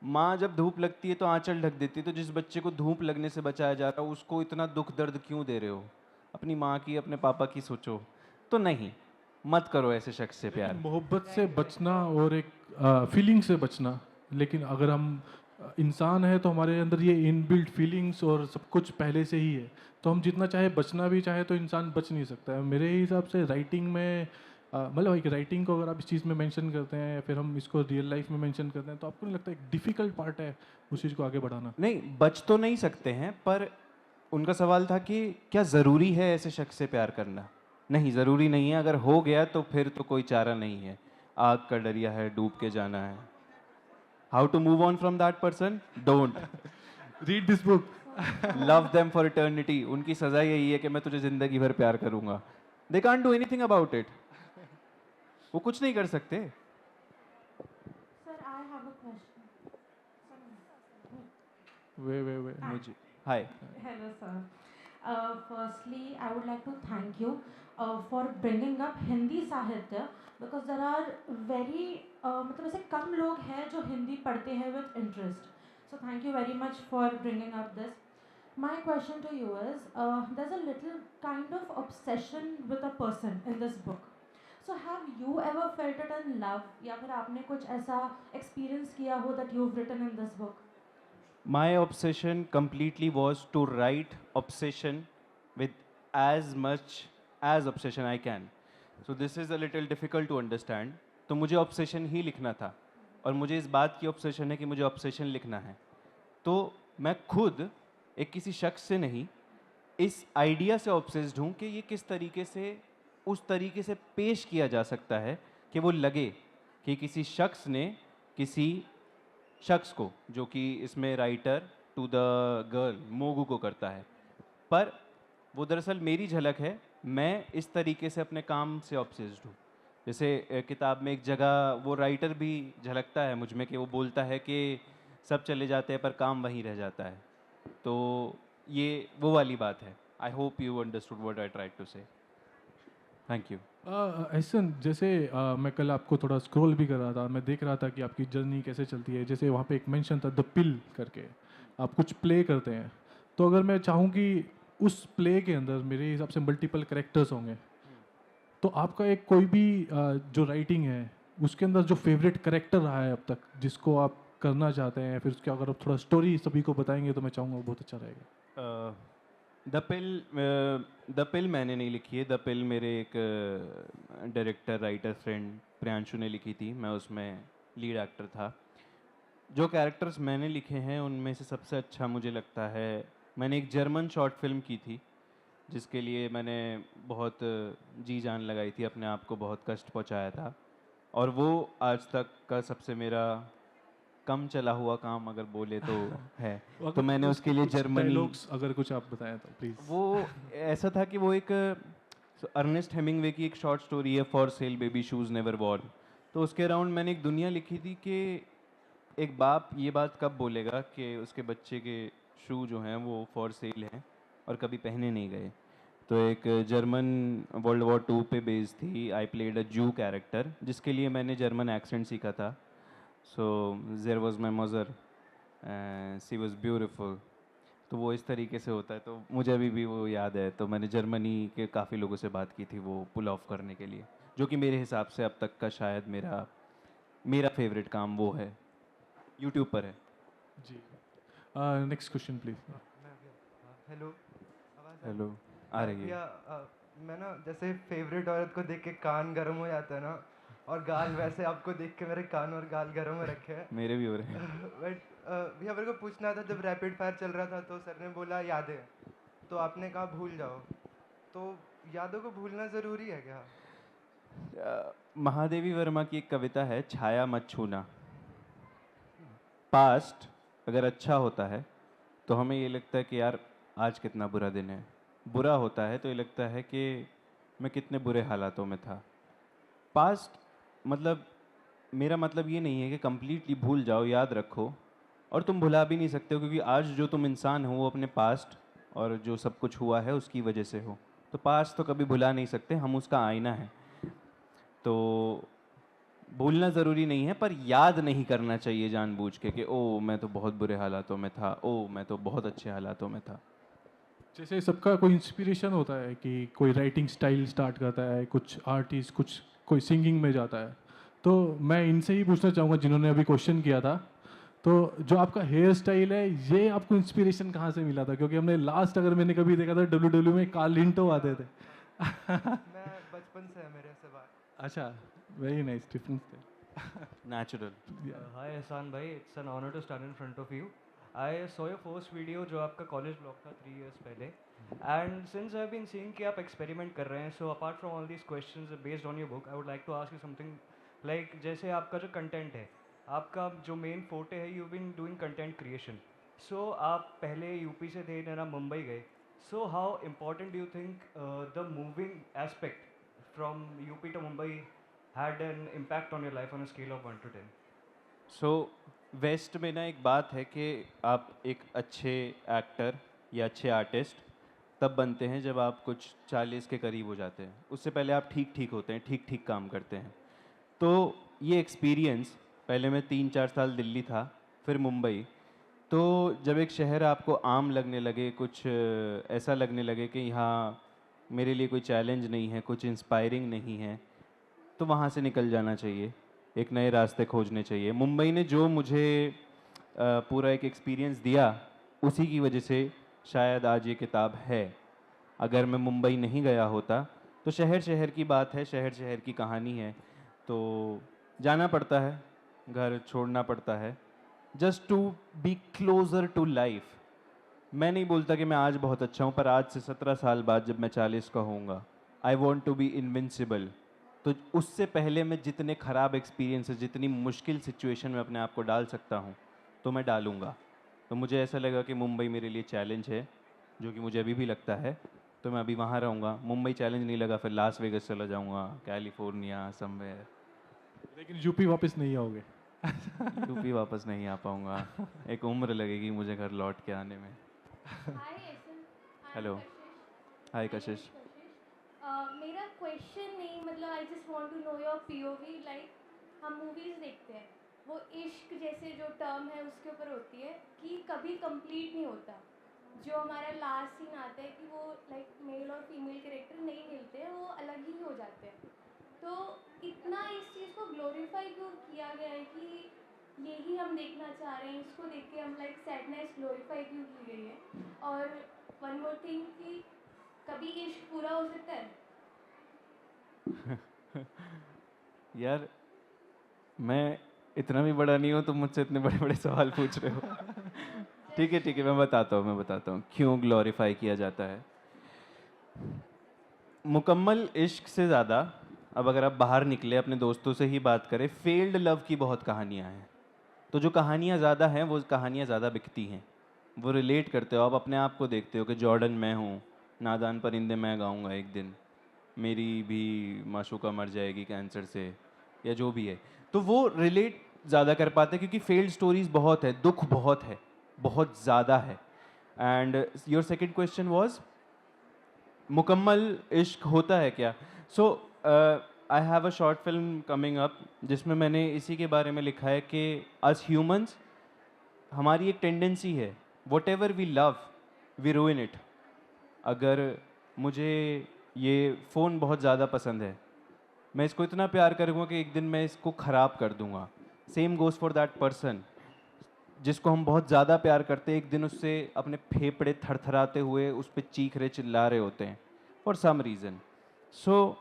माँ जब धूप लगती है तो आंचल ढक देती है, तो जिस बच्चे को धूप लगने से बचाया जा रहा है उसको इतना दुख दर्द क्यों दे रहे हो? अपनी माँ की, अपने पापा की सोचो। तो नहीं, मत करो ऐसे शख्स से प्यार। मोहब्बत से बचना और एक फीलिंग से बचना, लेकिन अगर हम इंसान है तो हमारे अंदर ये इनबिल्ट फीलिंग्स और सब कुछ पहले से ही है, तो हम जितना चाहे बचना भी चाहे तो इंसान बच नहीं सकता है। मेरे हिसाब से राइटिंग में मतलब एक राइटिंग को अगर आप इस चीज़ में मेंशन करते हैं या फिर हम इसको रियल लाइफ में मेंशन करते हैं, तो आपको नहीं लगता एक डिफ़िकल्ट पार्ट है उस चीज़ को आगे बढ़ाना? नहीं, बच तो नहीं सकते हैं, पर उनका सवाल था कि क्या ज़रूरी है ऐसे शख्स से प्यार करना? नहीं, ज़रूरी नहीं है। अगर हो गया तो फिर तो कोई चारा नहीं है। आग का दरिया है, डूब के जाना है। How to move on from that person? Don't read this book. Love them for eternity. उनकी सज़ा यही है कि मैं तुझे ज़िंदगी भर प्यार करूँगा। They can't do anything about it. वो कुछ नहीं कर सकते। Sir, I have a question. वे मुझे हाय। Hello, sir. Firstly, I would like to thank you for bringing up Hindi Sahitya because there are very मतलब ऐसे कम लोग हैं जो हिंदी पढ़ते हैं with interest. So thank you very much for bringing up this. My question to you is, there's a little kind of obsession with a person in this book. So have you ever felt it in love या फिर आपने कुछ ऐसा experience किया हो that you've written in this book? My obsession completely was to write obsession with as much as obsession I can. So this is a little difficult to understand. तो मुझे obsession ही लिखना था और मुझे इस बात की obsession है कि मुझे obsession लिखना है। तो मैं खुद एक किसी शख्स से नहीं, इस आइडिया से obsessed हूँ कि ये किस तरीके से उस तरीके से पेश किया जा सकता है कि वो लगे कि किसी शख्स ने किसी शख्स को, जो कि इसमें राइटर टू द गर्ल मोगू को करता है, पर वो दरअसल मेरी झलक है। मैं इस तरीके से अपने काम से ऑब्सेस्ड हूँ। जैसे किताब में एक जगह वो राइटर भी झलकता है मुझ में कि वो बोलता है कि सब चले जाते हैं पर काम वहीं रह जाता है। तो ये वो वाली बात है। I hope you understood what I tried to say. Thank you. ऐसन जैसे मैं कल आपको थोड़ा स्क्रॉल भी कर रहा था, मैं देख रहा था कि आपकी जर्नी कैसे चलती है। जैसे वहाँ पे एक मेंशन था द पिल करके, आप कुछ प्ले करते हैं। तो अगर मैं चाहूँ कि उस प्ले के अंदर मेरे हिसाब से मल्टीपल कैरेक्टर्स होंगे, तो आपका एक कोई भी जो राइटिंग है उसके अंदर जो फेवरेट कैरेक्टर रहा है अब तक जिसको आप करना चाहते हैं, फिर उसके अगर आप थोड़ा स्टोरी सभी को बताएंगे तो मैं चाहूँगा बहुत अच्छा रहेगा। द पिल मैंने नहीं लिखी है। द पिल मेरे एक डायरेक्टर राइटर फ्रेंड प्रियांशु ने लिखी थी। मैं उसमें लीड एक्टर था। जो कैरेक्टर्स मैंने लिखे हैं उनमें से सबसे अच्छा मुझे लगता है, मैंने एक जर्मन शॉर्ट फिल्म की थी जिसके लिए मैंने बहुत जी जान लगाई थी, अपने आप को बहुत कष्ट पहुंचाया था, और वो आज तक का सबसे मेरा कम चला हुआ काम अगर बोले तो है। तो मैंने उसके लिए जर्मनी डायलॉग्स अगर कुछ आप बताएं तो प्लीज़। वो ऐसा था कि वो एक अर्नेस्ट हेमिंगवे की एक शॉर्ट स्टोरी है, for sale baby shoes never worn. तो उसके अराउंड मैंने एक दुनिया लिखी थी कि एक बाप ये बात कब बोलेगा कि उसके बच्चे के शू जो हैं वो फॉर सेल हैं और कभी पहने नहीं गए। तो एक जर्मन वर्ल्ड वॉर 2 पे बेस्ड थी। आई प्लेड अ जू कैरेक्टर जिसके लिए मैंने जर्मन एक्सेंट सीखा था। So there was my mother, she was beautiful. तो वो इस तरीके से होता है। तो मुझे अभी भी वो याद है। तो मैंने जर्मनी के काफ़ी लोगों से बात की थी वो पुल ऑफ करने के लिए, जो कि मेरे हिसाब से अब तक का शायद मेरा फेवरेट काम वो है। यूट्यूब पर है जी। Next question please. Hello hello, आ रही है। भैया, मैं ना जैसे फेवरेट औरत को देख के कान गर्म हो जाता है ना, और गाल वैसे आपको देख के मेरे कान और गाल गर्म हो रखे हैं। मेरे भी हो रहे हैं। बट भैया मेरे को पूछना था, जब रैपिड फायर चल रहा था तो सर ने बोला यादें, तो आपने कहा भूल जाओ, तो यादों को भूलना ज़रूरी है क्या? महादेवी वर्मा की एक कविता है, छाया मत छूना। पास्ट अगर अच्छा होता है तो हमें ये लगता है कि यार आज कितना बुरा दिन है। बुरा होता है तो ये लगता है कि मैं कितने बुरे हालातों में था। पास्ट मतलब मेरा मतलब ये नहीं है कि कम्प्लीटली भूल जाओ, याद रखो, और तुम भुला भी नहीं सकते हो, क्योंकि आज जो तुम इंसान हो वो अपने पास्ट और जो सब कुछ हुआ है उसकी वजह से हो। तो पास्ट तो कभी भुला नहीं सकते, हम उसका आईना है। तो भूलना ज़रूरी नहीं है, पर याद नहीं करना चाहिए जानबूझ के कि ओ मैं तो बहुत बुरे हालातों में था, ओ मैं तो बहुत अच्छे हालातों में था। जैसे सबका कोई इंस्पिरेशन होता है कि कोई राइटिंग स्टाइल स्टार्ट करता है, कुछ आर्टिस्ट, कुछ कोई सिंगिंग में जाता है। तो मैं इनसे ही पूछना चाहूँगा जिन्होंने अभी क्वेश्चन किया था, तो जो आपका हेयर स्टाइल है ये आपको इंस्पिरेशन कहाँ से मिला था? क्योंकि हमने लास्ट अगर मैंने कभी देखा था डब्ल्यू में कार्ल लिंटो आते थे। मैं बचपन से है मेरे से बात। अच्छा, वेरी नाइस, डिफरेंस थे। नेचुरल। हाय एहसान भाई, it's an honour to stand in front of you. I saw your first video जो आपका कॉलेज ब्लॉग था 3 इयर्स पहले, and since I have been seeing कि आप एक्सपेरिमेंट कर रहे हैं, so apart from all these questions based on your book, I would like to ask you something like जैसे आपका जो कंटेंट है, आपका जो मेन फोटे है, you been doing content creation. So आप पहले यूपी से थे, देन आप मुंबई गए। So how important do you think the moving aspect from UP to Mumbai had an impact on your life on a scale of 1 to 10? So waste में ना एक बात है कि आप एक अच्छे एक्टर या अच्छे आर्टिस्ट तब बनते हैं जब आप कुछ 40 के करीब हो जाते हैं। उससे पहले आप ठीक ठीक होते हैं, ठीक ठीक काम करते हैं। तो ये एक्सपीरियंस, पहले मैं 3-4 साल दिल्ली था, फिर मुंबई। तो जब एक शहर आपको आम लगने लगे, कुछ ऐसा लगने लगे कि यहाँ मेरे लिए कोई चैलेंज नहीं है, कुछ इंस्पायरिंग नहीं है, तो वहाँ से निकल जाना चाहिए, एक नए रास्ते खोजने चाहिए। मुंबई ने जो मुझे पूरा एक एक्सपीरियंस दिया, उसी की वजह से शायद आज ये किताब है। अगर मैं मुंबई नहीं गया होता तो शहर शहर की बात है, शहर शहर की कहानी है, तो जाना पड़ता है, घर छोड़ना पड़ता है, just to be closer to life. मैं नहीं बोलता कि मैं आज बहुत अच्छा हूँ, पर आज से 17 साल बाद जब मैं 40 का होऊंगा, I want to be invincible. तो उससे पहले मैं जितने ख़राब एक्सपीरियंसेस, जितनी मुश्किल सिचुएशन में अपने आप को डाल सकता हूँ, तो मैं डालूँगा। तो मुझे ऐसा लगा कि मुंबई मेरे लिए चैलेंज है, जो कि मुझे अभी भी लगता है, तो मैं अभी वहाँ रहूँगा। मुंबई चैलेंज नहीं लगा, फिर लास वेगस चला जाऊँगा, कैलिफोर्निया, समवेयर। लेकिन यूपी वापस नहीं आओगे। यूपी वापस नहीं आ पाऊँगा, एक उम्र लगेगी मुझे घर लौट के आने में। हेलो, हाय कशिश। मेरा क्वेश्चन नहीं, मतलब I just want to know your POV. Like हम मूवीज़ देखते हैं, वो इश्क जैसे जो टर्म है उसके ऊपर होती है कि कभी कंप्लीट नहीं होता। जो हमारा लास्ट सीन आता है कि वो लाइक मेल और फीमेल कैरेक्टर नहीं मिलते हैं, वो अलग ही हो जाते हैं। तो इतना इस चीज़ को ग्लोरीफाई क्यों किया गया है कि यही हम देखना चाह रहे हैं, इसको देख के हम लाइक सैडनेस ग्लोरीफाई क्यों की गई है? और वन मोर थिंग कि कभी इश्क पूरा हो सकता है? यार मैं इतना भी बड़ा नहीं हूँ, तुम मुझसे इतने बड़े बड़े सवाल पूछ रहे हो। ठीक है, मैं बताता हूँ क्यों ग्लोरीफाई किया जाता है। मुकम्मल इश्क से ज़्यादा, अब अगर आप बाहर निकले अपने दोस्तों से ही बात करें, फेल्ड लव की बहुत कहानियाँ हैं। तो जो कहानियाँ ज़्यादा हैं वो कहानियाँ ज़्यादा बिकती हैं, वो रिलेट करते हो। आप अपने आप को देखते हो कि जॉर्डन मैं हूँ, नादान परिंदे मैं गाऊँगा एक दिन, मेरी भी माशूका मर जाएगी कैंसर से, या जो भी है। तो वो रिलेट ज़्यादा कर पाते हैं, क्योंकि फेल्ड स्टोरीज बहुत है, दुख बहुत है, बहुत ज़्यादा है। And your second question was मुकम्मल इश्क होता है क्या? So I have a short film coming up जिसमें मैंने इसी के बारे में लिखा है कि अस ह्यूमंस, हमारी एक टेंडेंसी है, whatever we love we ruin it. अगर मुझे ये फ़ोन बहुत ज़्यादा पसंद है, मैं इसको इतना प्यार करूँगा कि एक दिन मैं इसको ख़राब कर दूँगा। Same goes for that person जिसको हम बहुत ज़्यादा प्यार करते हैं, एक दिन उससे अपने फेफड़े थरथराते हुए उस पर चीख रहे चिल्ला रहे होते हैं for some reason. So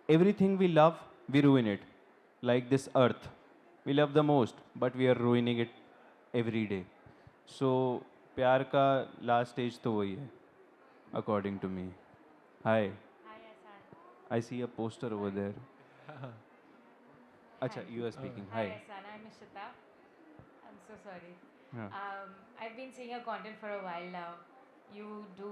everything we love we ruin it, like this earth we love the most but we are ruining it every day. So प्यार का लास्ट स्टेज तो वही है, according to me. Hi, I see a poster over there. Acha, you are speaking. Hi. Hi, Asana. I'm Ishita. I'm so sorry. हाँ I've been seeing your content for a while now. You do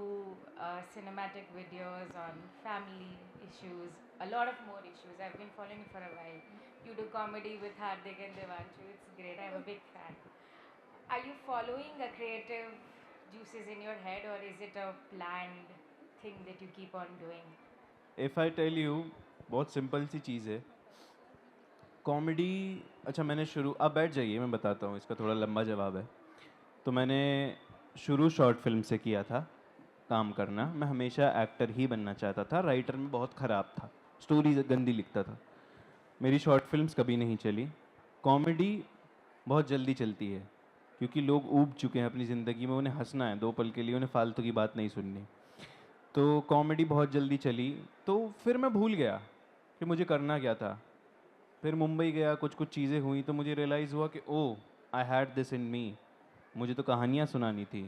cinematic videos on family issues, a lot of more issues. I've been following you for a while. You do comedy with Hardik and Devanshu. It's great. I'm a big fan. Are you following a creative juices in your head, or is it a planned thing that you keep on doing? If I tell you, बहुत simple सी चीज़ है comedy. अच्छा, मैंने शुरू, आप बैठ जाइए, मैं बताता हूँ, इसका थोड़ा लंबा जवाब है। तो मैंने शुरू शॉर्ट फिल्म से किया था काम करना। मैं हमेशा एक्टर ही बनना चाहता था, राइटर में बहुत ख़राब था, स्टोरी गंदी लिखता था। मेरी शॉर्ट फिल्म्स कभी नहीं चली। कॉमेडी बहुत जल्दी चलती है क्योंकि लोग ऊब चुके हैं अपनी ज़िंदगी में, उन्हें हंसना है 2 पल के लिए, उन्हें फालतू की बात नहीं सुननी। तो कॉमेडी बहुत जल्दी चली, तो फिर मैं भूल गया कि मुझे करना क्या था। फिर मुंबई गया, कुछ चीज़ें हुई तो मुझे रियलाइज़ हुआ कि ओ आई हैड दिस इन मी, मुझे तो कहानियाँ सुनानी थी।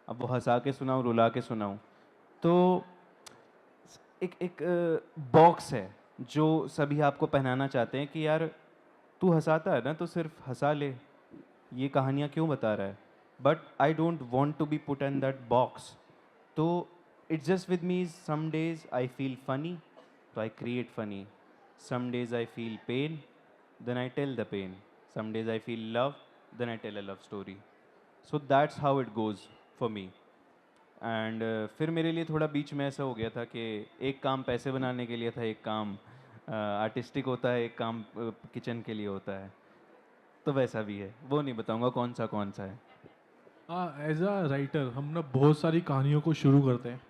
अब वो हंसा के सुनाऊँ, रुला के सुनाऊँ, तो एक बॉक्स है जो सभी आपको पहनाना चाहते हैं कि यार तू हंसाता है ना, तो सिर्फ हंसा ले, ये कहानियाँ क्यों बता रहा है। But I don't want to be put in that box. तो it's just with me, some days I feel funny तो I create funny, some days I feel pain, then I tell the pain. Some days I feel love, then I tell a love story. So that's how it goes for me. And फिर मेरे लिए थोड़ा बीच में ऐसा हो गया था कि एक काम पैसे बनाने के लिए था, एक काम आर्टिस्टिक होता है, एक काम किचन के लिए होता है। तो वैसा भी है, वो नहीं बताऊंगा कौन सा है। एज अ राइटर हम ना बहुत सारी कहानियों को शुरू करते हैं,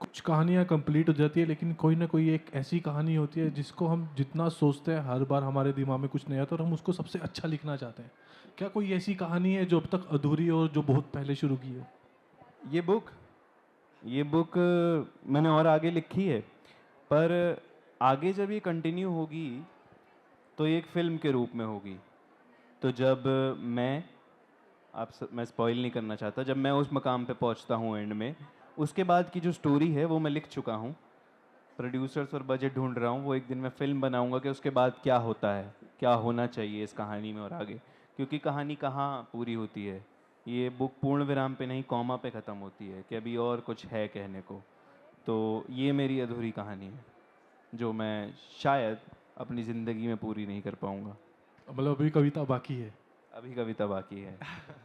कुछ कहानियाँ कंप्लीट हो जाती है, लेकिन कोई ना कोई एक ऐसी कहानी होती है जिसको हम जितना सोचते हैं हर बार हमारे दिमाग में कुछ नया आता है और हम उसको सबसे अच्छा लिखना चाहते हैं। क्या कोई ऐसी कहानी है जो अब तक अधूरी हो, जो बहुत पहले शुरू की हो? ये बुक मैंने और आगे लिखी है, पर आगे जब ये कंटिन्यू होगी तो ये एक फ़िल्म के रूप में होगी। तो जब मैं स्पॉइल नहीं करना चाहता, जब मैं उस मकाम पे पहुंचता हूँ एंड में, उसके बाद की जो स्टोरी है वो मैं लिख चुका हूँ, प्रोड्यूसर्स और बजट ढूंढ रहा हूँ। वो एक दिन मैं फ़िल्म बनाऊँगा कि उसके बाद क्या होता है, क्या होना चाहिए इस कहानी में और आगे, क्योंकि कहानी कहाँ पूरी होती है। ये बुक पूर्ण विराम पे नहीं, कॉमा पे ख़त्म होती है कि अभी और कुछ है कहने को। तो ये मेरी अधूरी कहानी है जो मैं शायद अपनी ज़िंदगी में पूरी नहीं कर पाऊँगा। मतलब अभी कविता बाकी है? अभी कविता बाकी है।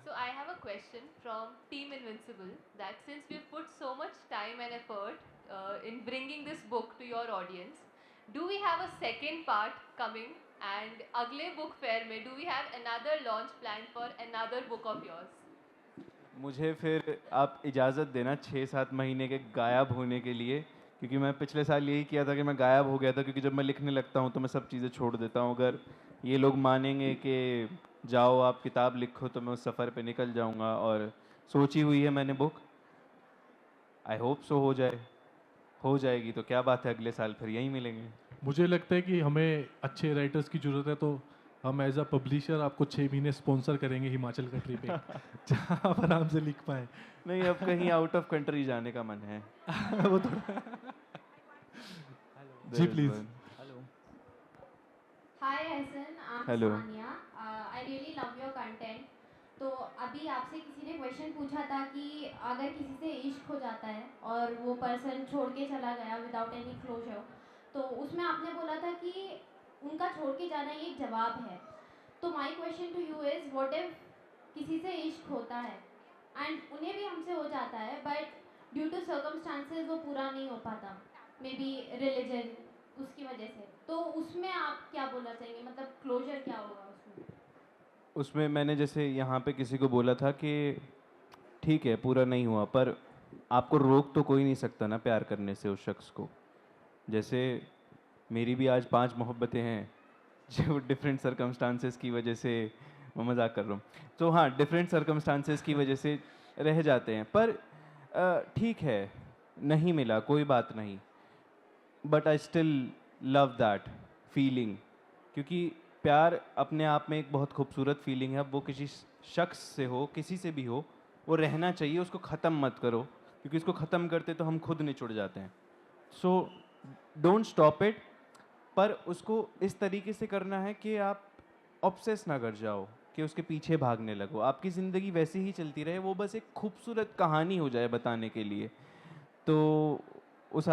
So I have a question from Team Invincible, that since we've put so much time and effort in bringing this book to your audience, do we have a second part coming? And अगले book fair में do we have another launch planned for another book of yours? मुझे फिर आप इजाज़त देना 6-7 महीने के गायब होने के लिए, क्योंकि मैं पिछले साल यही किया था कि मैं गायब हो गया था, क्योंकि जब मैं लिखने लगता हूँ तो मैं सब चीज़ें छोड़ देता हूँ। अगर ये लोग मानेंगे कि जाओ आप किताब लिखो तो मैं उस सफ़र पे निकल जाऊँगा। और सोची हुई है मैंने बुक, आई होप सो हो जाएगी तो क्या बात है, अगले साल फिर यहीं मिलेंगे। मुझे लगता है कि हमें अच्छे राइटर्स की ज़रूरत है, तो हम एज अ पब्लिशर आपको 6 महीने स्पॉन्सर करेंगे हिमाचल कंट्री पे जहाँ आप आराम से लिख पाएँ। नहीं, अब कहीं आउट ऑफ कंट्री जाने का मन है। वो तो जी please. Hi Ehsan, I'm Hello. Sania. I really love your content. तो अभी आपसे किसी ने क्वेश्चन पूछा था कि अगर किसी से इश्क हो जाता है और वो पर्सन छोड़ के चला गया विदाउट एनी क्लोजर, तो उसमें आपने बोला था कि उनका छोड़ के जाना ये एक जवाब है। तो my question to you is, what if किसी से इश्क होता है एंड उन्हें भी हमसे हो जाता है, बट ड्यू टू सर्कमस्टांसेस वो पूरा नहीं हो पाता, मे बी रिलीजन उसकी वजह से, तो उसमें आप क्या बोलना चाहेंगे, मतलब क्लोजर क्या होगा उसमें मैंने जैसे यहाँ पे किसी को बोला था कि ठीक है पूरा नहीं हुआ, पर आपको रोक तो कोई नहीं सकता ना प्यार करने से उस शख्स को। जैसे मेरी भी आज 5 मोहब्बतें हैं जो डिफरेंट सर्कमस्टांसेस की वजह से, मैं मजाक कर रहा हूँ, तो हाँ डिफरेंट सर्कमस्टांसेस की वजह से रह जाते हैं। पर ठीक है, नहीं मिला कोई बात नहीं, but I still love that feeling, क्योंकि प्यार अपने आप में एक बहुत खूबसूरत फीलिंग है। अब वो किसी शख्स से हो, किसी से भी हो, वो रहना चाहिए, उसको ख़त्म मत करो, क्योंकि इसको ख़त्म करते तो हम खुद निचुड़ जाते हैं। सो डोंट स्टॉप इट, पर उसको इस तरीके से करना है कि आप ऑब्सेस ना कर जाओ कि उसके पीछे भागने लगो। आपकी ज़िंदगी वैसे ही चलती रहे, वो बस एक खूबसूरत कहानी हो जाए बताने के लिए। तो उस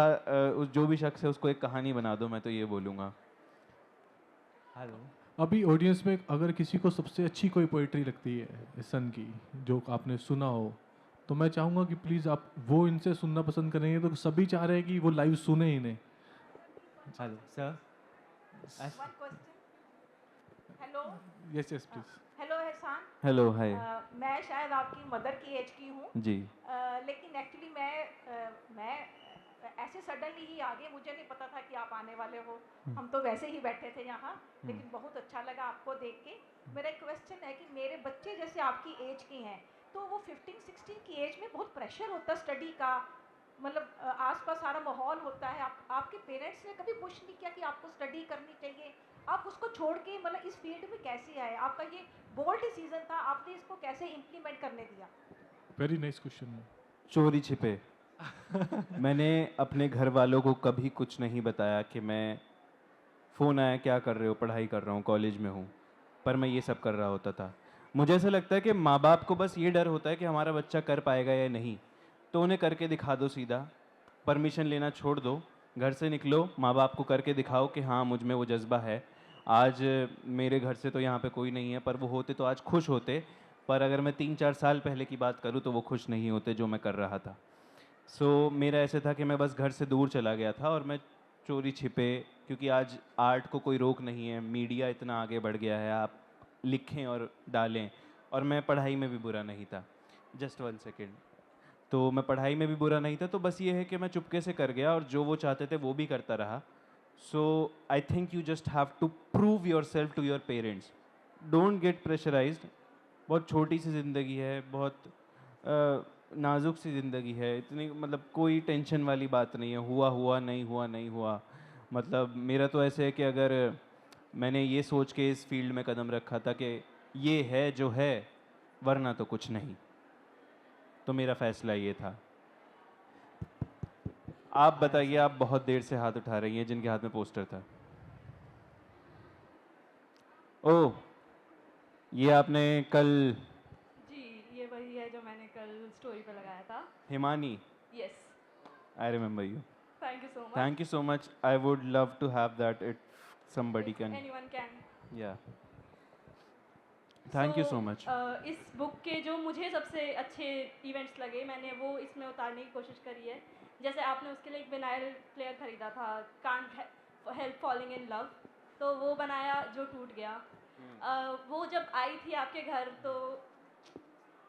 जो भी शख्स है उसको एक कहानी बना दो, मैं तो ये बोलूँगा। हेलो। अभी ऑडियंस में अगर किसी को सबसे अच्छी कोई पोइट्री लगती है एहसन की, जो आपने सुना हो, तो मैं चाहूँगा कि प्लीज़ आप वो इनसे सुनना पसंद करेंगे, तो सभी चाह रहे हैं कि वो लाइव सुने इन्हें। Hello sir. One question. Hello. Yes yes please. Hello एहसान। हेलो, हाय। मैं शायद आपकी मदर की एज की हूँ। जी। लेकिन एक्चुअली मैं ऐसे सडनली ही आ गई, मुझे नहीं पता था कि आप आने वाले हो। हम तो वैसे ही बैठे थे यहाँ, लेकिन बहुत अच्छा लगा आपको देख के। मेरा एक क्वेश्चन है कि मेरे बच्चे जैसे आपकी एज के हैं, तो वो 15-16 की एज में बहुत प्रेशर होता है स्टडी का, मतलब आसपास सारा माहौल होता है। आपके पेरेंट्स ने कभी पुश नहीं किया कि आपको स्टडी करनी चाहिए? आप उसको छोड़ के मतलब इस फील्ड में कैसे आए? आपका ये बोल्ड डिसीजन था, आपने इसको कैसे इम्प्लीमेंट करने दिया? Very nice question. चोरी छिपे। मैंने अपने घर वालों को कभी कुछ नहीं बताया कि मैं फ़ोन आया क्या कर रहे हो, पढ़ाई कर रहा हूँ, कॉलेज में हूँ, पर मैं ये सब कर रहा होता था। मुझे ऐसा लगता है कि माँ बाप को बस ये डर होता है कि हमारा बच्चा कर पाएगा या नहीं, तो उन्हें करके दिखा दो सीधा, परमिशन लेना छोड़ दो, घर से निकलो, माँ बाप को करके दिखाओ कि हाँ मुझ में वो जज्बा है। आज मेरे घर से तो यहाँ पे कोई नहीं है, पर वो होते तो आज खुश होते, पर अगर मैं 3-4 साल पहले की बात करूँ तो वो खुश नहीं होते जो मैं कर रहा था। सो मेरा ऐसे था कि मैं बस घर से दूर चला गया था और मैं चोरी छिपे, क्योंकि आज आर्ट को कोई रोक नहीं है, मीडिया इतना आगे बढ़ गया है, आप लिखें और डालें, और मैं पढ़ाई में भी बुरा नहीं था। Just 1 second. तो मैं पढ़ाई में भी बुरा नहीं था, तो बस ये है कि मैं चुपके से कर गया और जो वो चाहते थे वो भी करता रहा। So I think you just have to prove yourself to your parents, don't get pressurised. बहुत छोटी सी ज़िंदगी है, बहुत नाजुक सी ज़िंदगी है, इतनी मतलब कोई टेंशन वाली बात नहीं है, हुआ हुआ, नहीं हुआ नहीं हुआ। मतलब मेरा तो ऐसे है कि अगर मैंने ये सोच के इस फील्ड में कदम रखा था कि ये है जो है, वरना तो कुछ नहीं, तो मेरा फैसला ये था। आप बताइए, आप बहुत देर से हाथ उठा रही हैं जिनके हाथ में पोस्टर था। ओह, ये आपने कल। जी, ये वही है जो मैंने कल स्टोरी पे लगाया था। Himani. Yes. I remember you. Thank you so much. Thank you so much. I would love to have that if somebody If can. anyone can. Yeah. Thank you so much. इस बुक के जो मुझे सबसे अच्छे events लगे, मैंने वो इसमें उतारने की कोशिश करी है। जैसे आपने उसके लिए एक विनाइल प्लेयर खरीदा था, can't help falling in love, तो वो बनाया जो टूट गया। वो जब आई थी आपके घर, तो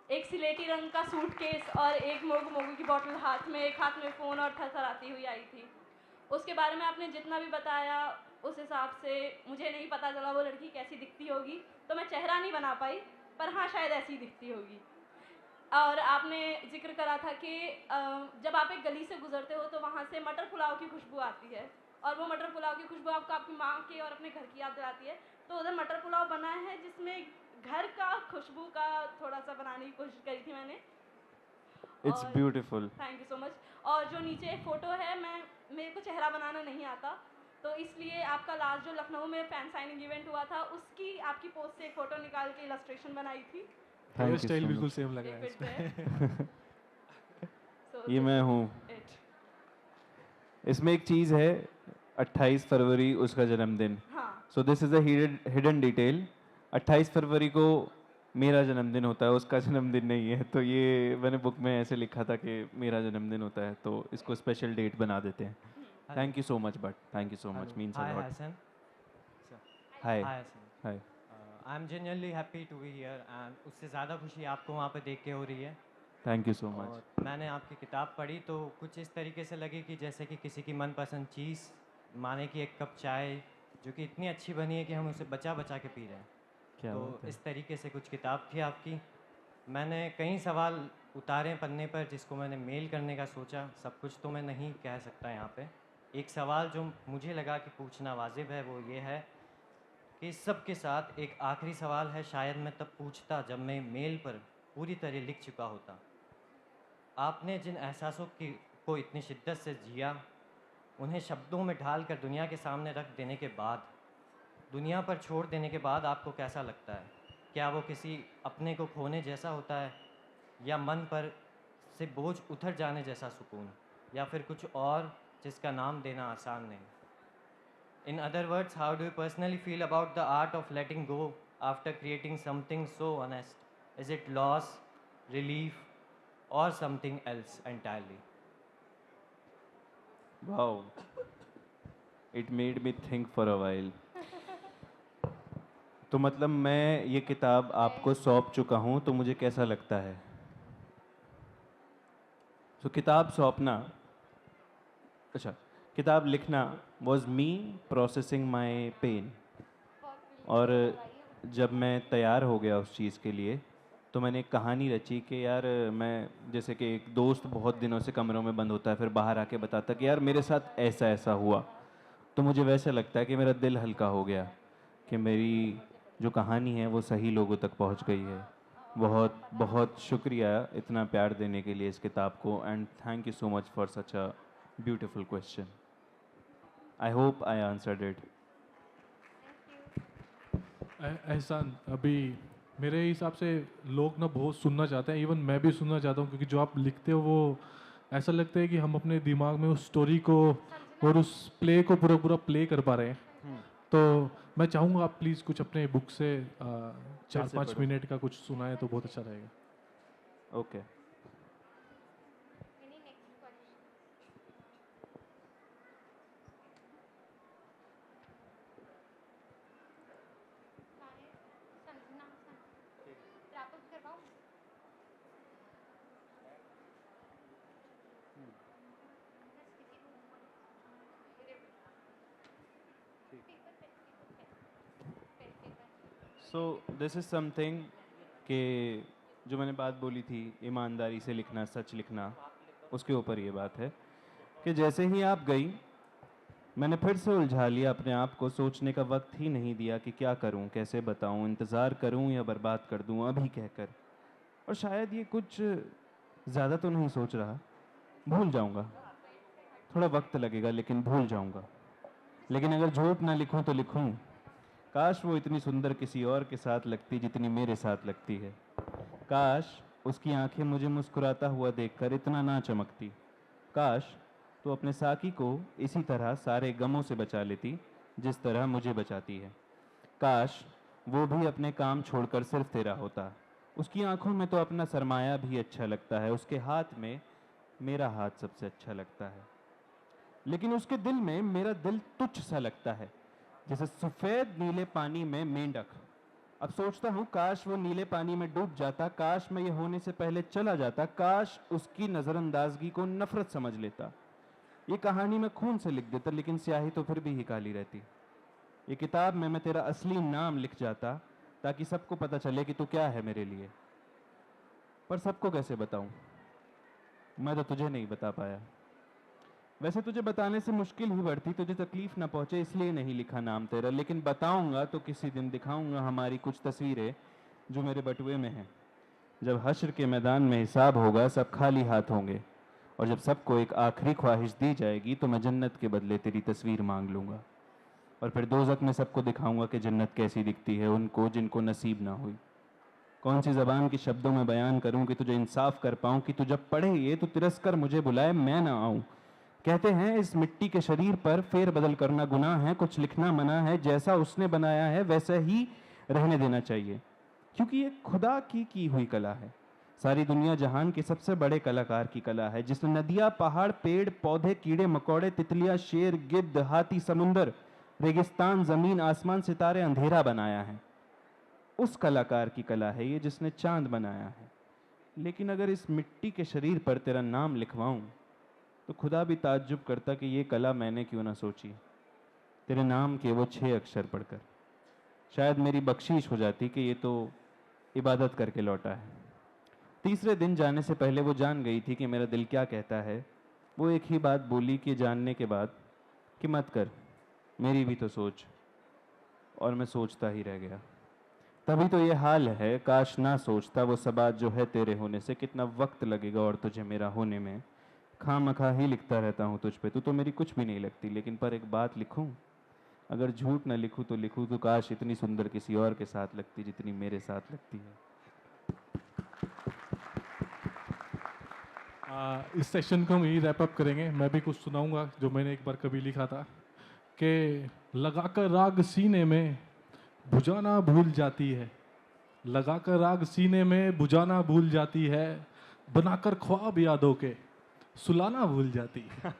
एक सिलेटी रंग का सूटकेस और एक मोगू मोगू की बोतल हाथ में, एक हाथ में फ़ोन और थरथराती हुई आई थी। उसके बारे में आपने जितना भी बताया, उस हिसाब से मुझे नहीं पता चला वो लड़की कैसी दिखती होगी, तो मैं चेहरा नहीं बना पाई, पर हाँ शायद ऐसी दिखती होगी। और आपने जिक्र करा था कि जब आप एक गली से गुजरते हो तो वहाँ से मटर पुलाव की खुशबू आती है, और वो मटर पुलाव की खुशबू आपको आपकी माँ के और अपने घर की याद दिलाती है। तो उधर मटर पुलाव बना है जिसमें घर का खुशबू का थोड़ा सा बनाने की कोशिश करी थी मैंने। It's beautiful. Thank you so much. और जो नीचे फ़ोटो है, मेरे को चेहरा बनाना नहीं आता, तो इसलिए आपका लास्ट जो लखनऊ में फैन साइनिंग इवेंट हुआ था, उसकी आपकी पोस्ट से एक फ़ोटो निकाल के इलस्ट्रेशन बनाई थी। Thank you स्टाइल so बिल्कुल much. सेम लग रहा है इसमें। ये मैं हूँ। इसमें एक चीज़ है, 28 फरवरी उसका जन्मदिन। So this is a hidden detail. 28 फरवरी को मेरा जन्मदिन होता है, उसका जन्मदिन नहीं है। तो ये मैंने बुक में ऐसे लिखा था कि मेरा जन्मदिन होता है, तो इसको स्पेशल डेट बना देते हैं। Thank you so much, but thank you so much, means a lot. Hassan. Hi Hi Hassan. Hi. I am genuinely happy to be here, and उससे ज़्यादा खुशी आपको वहाँ पे देख के हो रही है। Thank you so much. और मैंने आपकी किताब पढ़ी तो कुछ इस तरीके से लगी कि जैसे कि किसी की मनपसंद चीज़, माने कि एक कप चाय जो कि इतनी अच्छी बनी है कि हम उसे बचा बचा के पी रहे हैं। क्या तो बात है। इस तरीके से कुछ किताब थी आपकी। मैंने कई सवाल उतारे पन्ने पर जिसको मैंने मेल करने का सोचा। सब कुछ तो मैं नहीं कह सकता यहाँ पे। एक सवाल जो मुझे लगा कि पूछना वाजिब है वो ये है कि इस सब के साथ एक आखिरी सवाल है, शायद मैं तब पूछता जब मैं मेल पर पूरी तरह लिख चुका होता। आपने जिन एहसासों को इतनी शिद्दत से जिया, उन्हें शब्दों में ढाल कर दुनिया के सामने रख देने के बाद, दुनिया पर छोड़ देने के बाद आपको कैसा लगता है? क्या वो किसी अपने को खोने जैसा होता है, या मन पर से बोझ उतर जाने जैसा सुकून, या फिर कुछ और जिसका नाम देना आसान नहीं? In other words, how do you personally feel about the art of letting go after creating something so honest? Is it loss, relief, or something else entirely? Wow. It made me think for a while. तो मतलब मैं ये किताब आपको सौंप चुका हूँ, तो मुझे कैसा लगता है? तो किताब सौंपना, अच्छा, किताब लिखना was me processing my pain. और जब मैं तैयार हो गया उस चीज़ के लिए, तो मैंने एक कहानी रची कि यार मैं, जैसे कि एक दोस्त बहुत दिनों से कमरों में बंद होता है, फिर बाहर आके बताता कि यार मेरे साथ ऐसा ऐसा हुआ, तो मुझे वैसा लगता है कि मेरा दिल हल्का हो गया कि मेरी जो कहानी है वो सही लोगों तक पहुंच गई है। बहुत बहुत शुक्रिया इतना प्यार देने के लिए इस किताब को, and thank you so much for such a beautiful question. I hope I answered it. एहसान, अभी मेरे हिसाब से लोग ना बहुत सुनना चाहते हैं, इवन मैं भी सुनना चाहता हूँ, क्योंकि जो आप लिखते हो वो ऐसा लगता है कि हम अपने दिमाग में उस स्टोरी को और उस प्ले को पूरा पूरा प्ले कर पा रहे हैं। तो मैं चाहूँगा आप प्लीज़ कुछ अपने बुक से 4-5 मिनट का कुछ सुनाएं तो बहुत अच्छा रहेगा। Okay. So this is something कि जो मैंने बात बोली थी ईमानदारी से लिखना, सच लिखना, उसके ऊपर ये बात है कि जैसे ही आप गई मैंने फिर से उलझा लिया अपने आप को, सोचने का वक्त ही नहीं दिया कि क्या करूं, कैसे बताऊं, इंतज़ार करूं या बर्बाद कर दूं अभी कहकर। और शायद ये कुछ ज़्यादा तो नहीं सोच रहा, भूल जाऊंगा, थोड़ा वक्त लगेगा लेकिन भूल जाऊंगा। लेकिन अगर झूठ ना लिखूं तो लिखूं, काश वो इतनी सुंदर किसी और के साथ लगती जितनी मेरे साथ लगती है। काश उसकी आंखें मुझे मुस्कुराता हुआ देखकर इतना ना चमकती। काश तो अपने साकी को इसी तरह सारे गमों से बचा लेती जिस तरह मुझे बचाती है। काश वो भी अपने काम छोड़कर सिर्फ तेरा होता। उसकी आंखों में तो अपना सरमाया भी अच्छा लगता है, उसके हाथ में मेरा हाथ सबसे अच्छा लगता है। लेकिन उसके दिल में मेरा दिल तुच्छ सा लगता है, जैसे सफ़ेद नीले पानी में मेंढक। अब सोचता हूँ काश वो नीले पानी में डूब जाता, काश मैं ये होने से पहले चला जाता, काश उसकी नज़रअंदाजगी को नफरत समझ लेता। ये कहानी मैं खून से लिख देता, लेकिन स्याही तो फिर भी ही काली रहती। ये किताब में मैं तेरा असली नाम लिख जाता ताकि सबको पता चले कि तू क्या है मेरे लिए। पर सबको कैसे बताऊं? मैं तो तुझे नहीं बता पाया। वैसे तुझे बताने से मुश्किल ही बढ़ती, तुझे तकलीफ ना पहुंचे इसलिए नहीं लिखा नाम तेरा, लेकिन बताऊंगा तो किसी दिन दिखाऊंगा हमारी कुछ तस्वीरें जो मेरे बटुए में हैं। जब हश्र के मैदान में हिसाब होगा सब खाली हाथ होंगे, और जब सबको एक आखिरी ख्वाहिश दी जाएगी तो मैं जन्नत के बदले तेरी तस्वीर मांग लूँगा, और फिर दोज़ख में सबको दिखाऊंगा कि जन्नत कैसी दिखती है उनको जिनको नसीब ना हुई। कौन सी ज़बान के शब्दों में बयान करूं कि तुझे इंसाफ कर पाऊं कि तू जब पढ़े ये तो तिरस्कर मुझे बुलाए मैं ना आऊं। कहते हैं इस मिट्टी के शरीर पर फेर बदल करना गुनाह है, कुछ लिखना मना है, जैसा उसने बनाया है वैसा ही रहने देना चाहिए, क्योंकि ये खुदा की हुई कला है। सारी दुनिया जहान के सबसे बड़े कलाकार की कला है, जिसने नदियाँ, पहाड़, पेड़ पौधे, कीड़े मकोड़े, तितलियाँ, शेर, गिद्ध, हाथी, समुंदर, रेगिस्तान, ज़मीन, आसमान, सितारे, अंधेरा बनाया है। उस कलाकार की कला है ये जिसने चांद बनाया है। लेकिन अगर इस मिट्टी के शरीर पर तेरा नाम लिखवाऊं तो खुदा भी ताज्जुब करता कि ये कला मैंने क्यों ना सोची। तेरे नाम के वो 6 अक्षर पढ़कर शायद मेरी बख्शीश हो जाती कि ये तो इबादत करके लौटा है। तीसरे दिन जाने से पहले वो जान गई थी कि मेरा दिल क्या कहता है। वो एक ही बात बोली कि जानने के बाद कि मत कर, मेरी भी तो सोच। और मैं सोचता ही रह गया। तभी तो ये हाल है, काश ना सोचता। वो सबात जो है तेरे होने से, कितना वक्त लगेगा और तुझे मेरा होने में। खामखा ही लिखता रहता हूँ तुझ पे, तू तो मेरी कुछ भी नहीं लगती। लेकिन पर एक बात लिखूं, अगर झूठ ना लिखूं तो लिखूं तो काश इतनी सुंदर किसी और के साथ लगती जितनी मेरे साथ लगती है। इस सेशन को हम यही रैप अप करेंगे। मैं भी कुछ सुनाऊंगा जो मैंने एक बार कभी लिखा था कि लगाकर राग सीने में बुझाना भूल जाती है, लगाकर राग सीने में बुझाना भूल जाती है, बनाकर ख्वाब यादों के सुलाना भूल जाती है।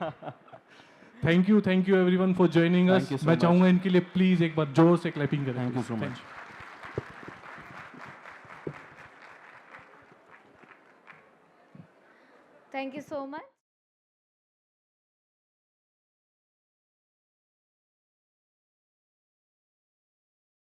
Thank you everyone for joining us. मैं चाहूंगा इनके लिए प्लीज एक बार जोर से क्लैपिंग करें। Thank you so much. Thank you so much.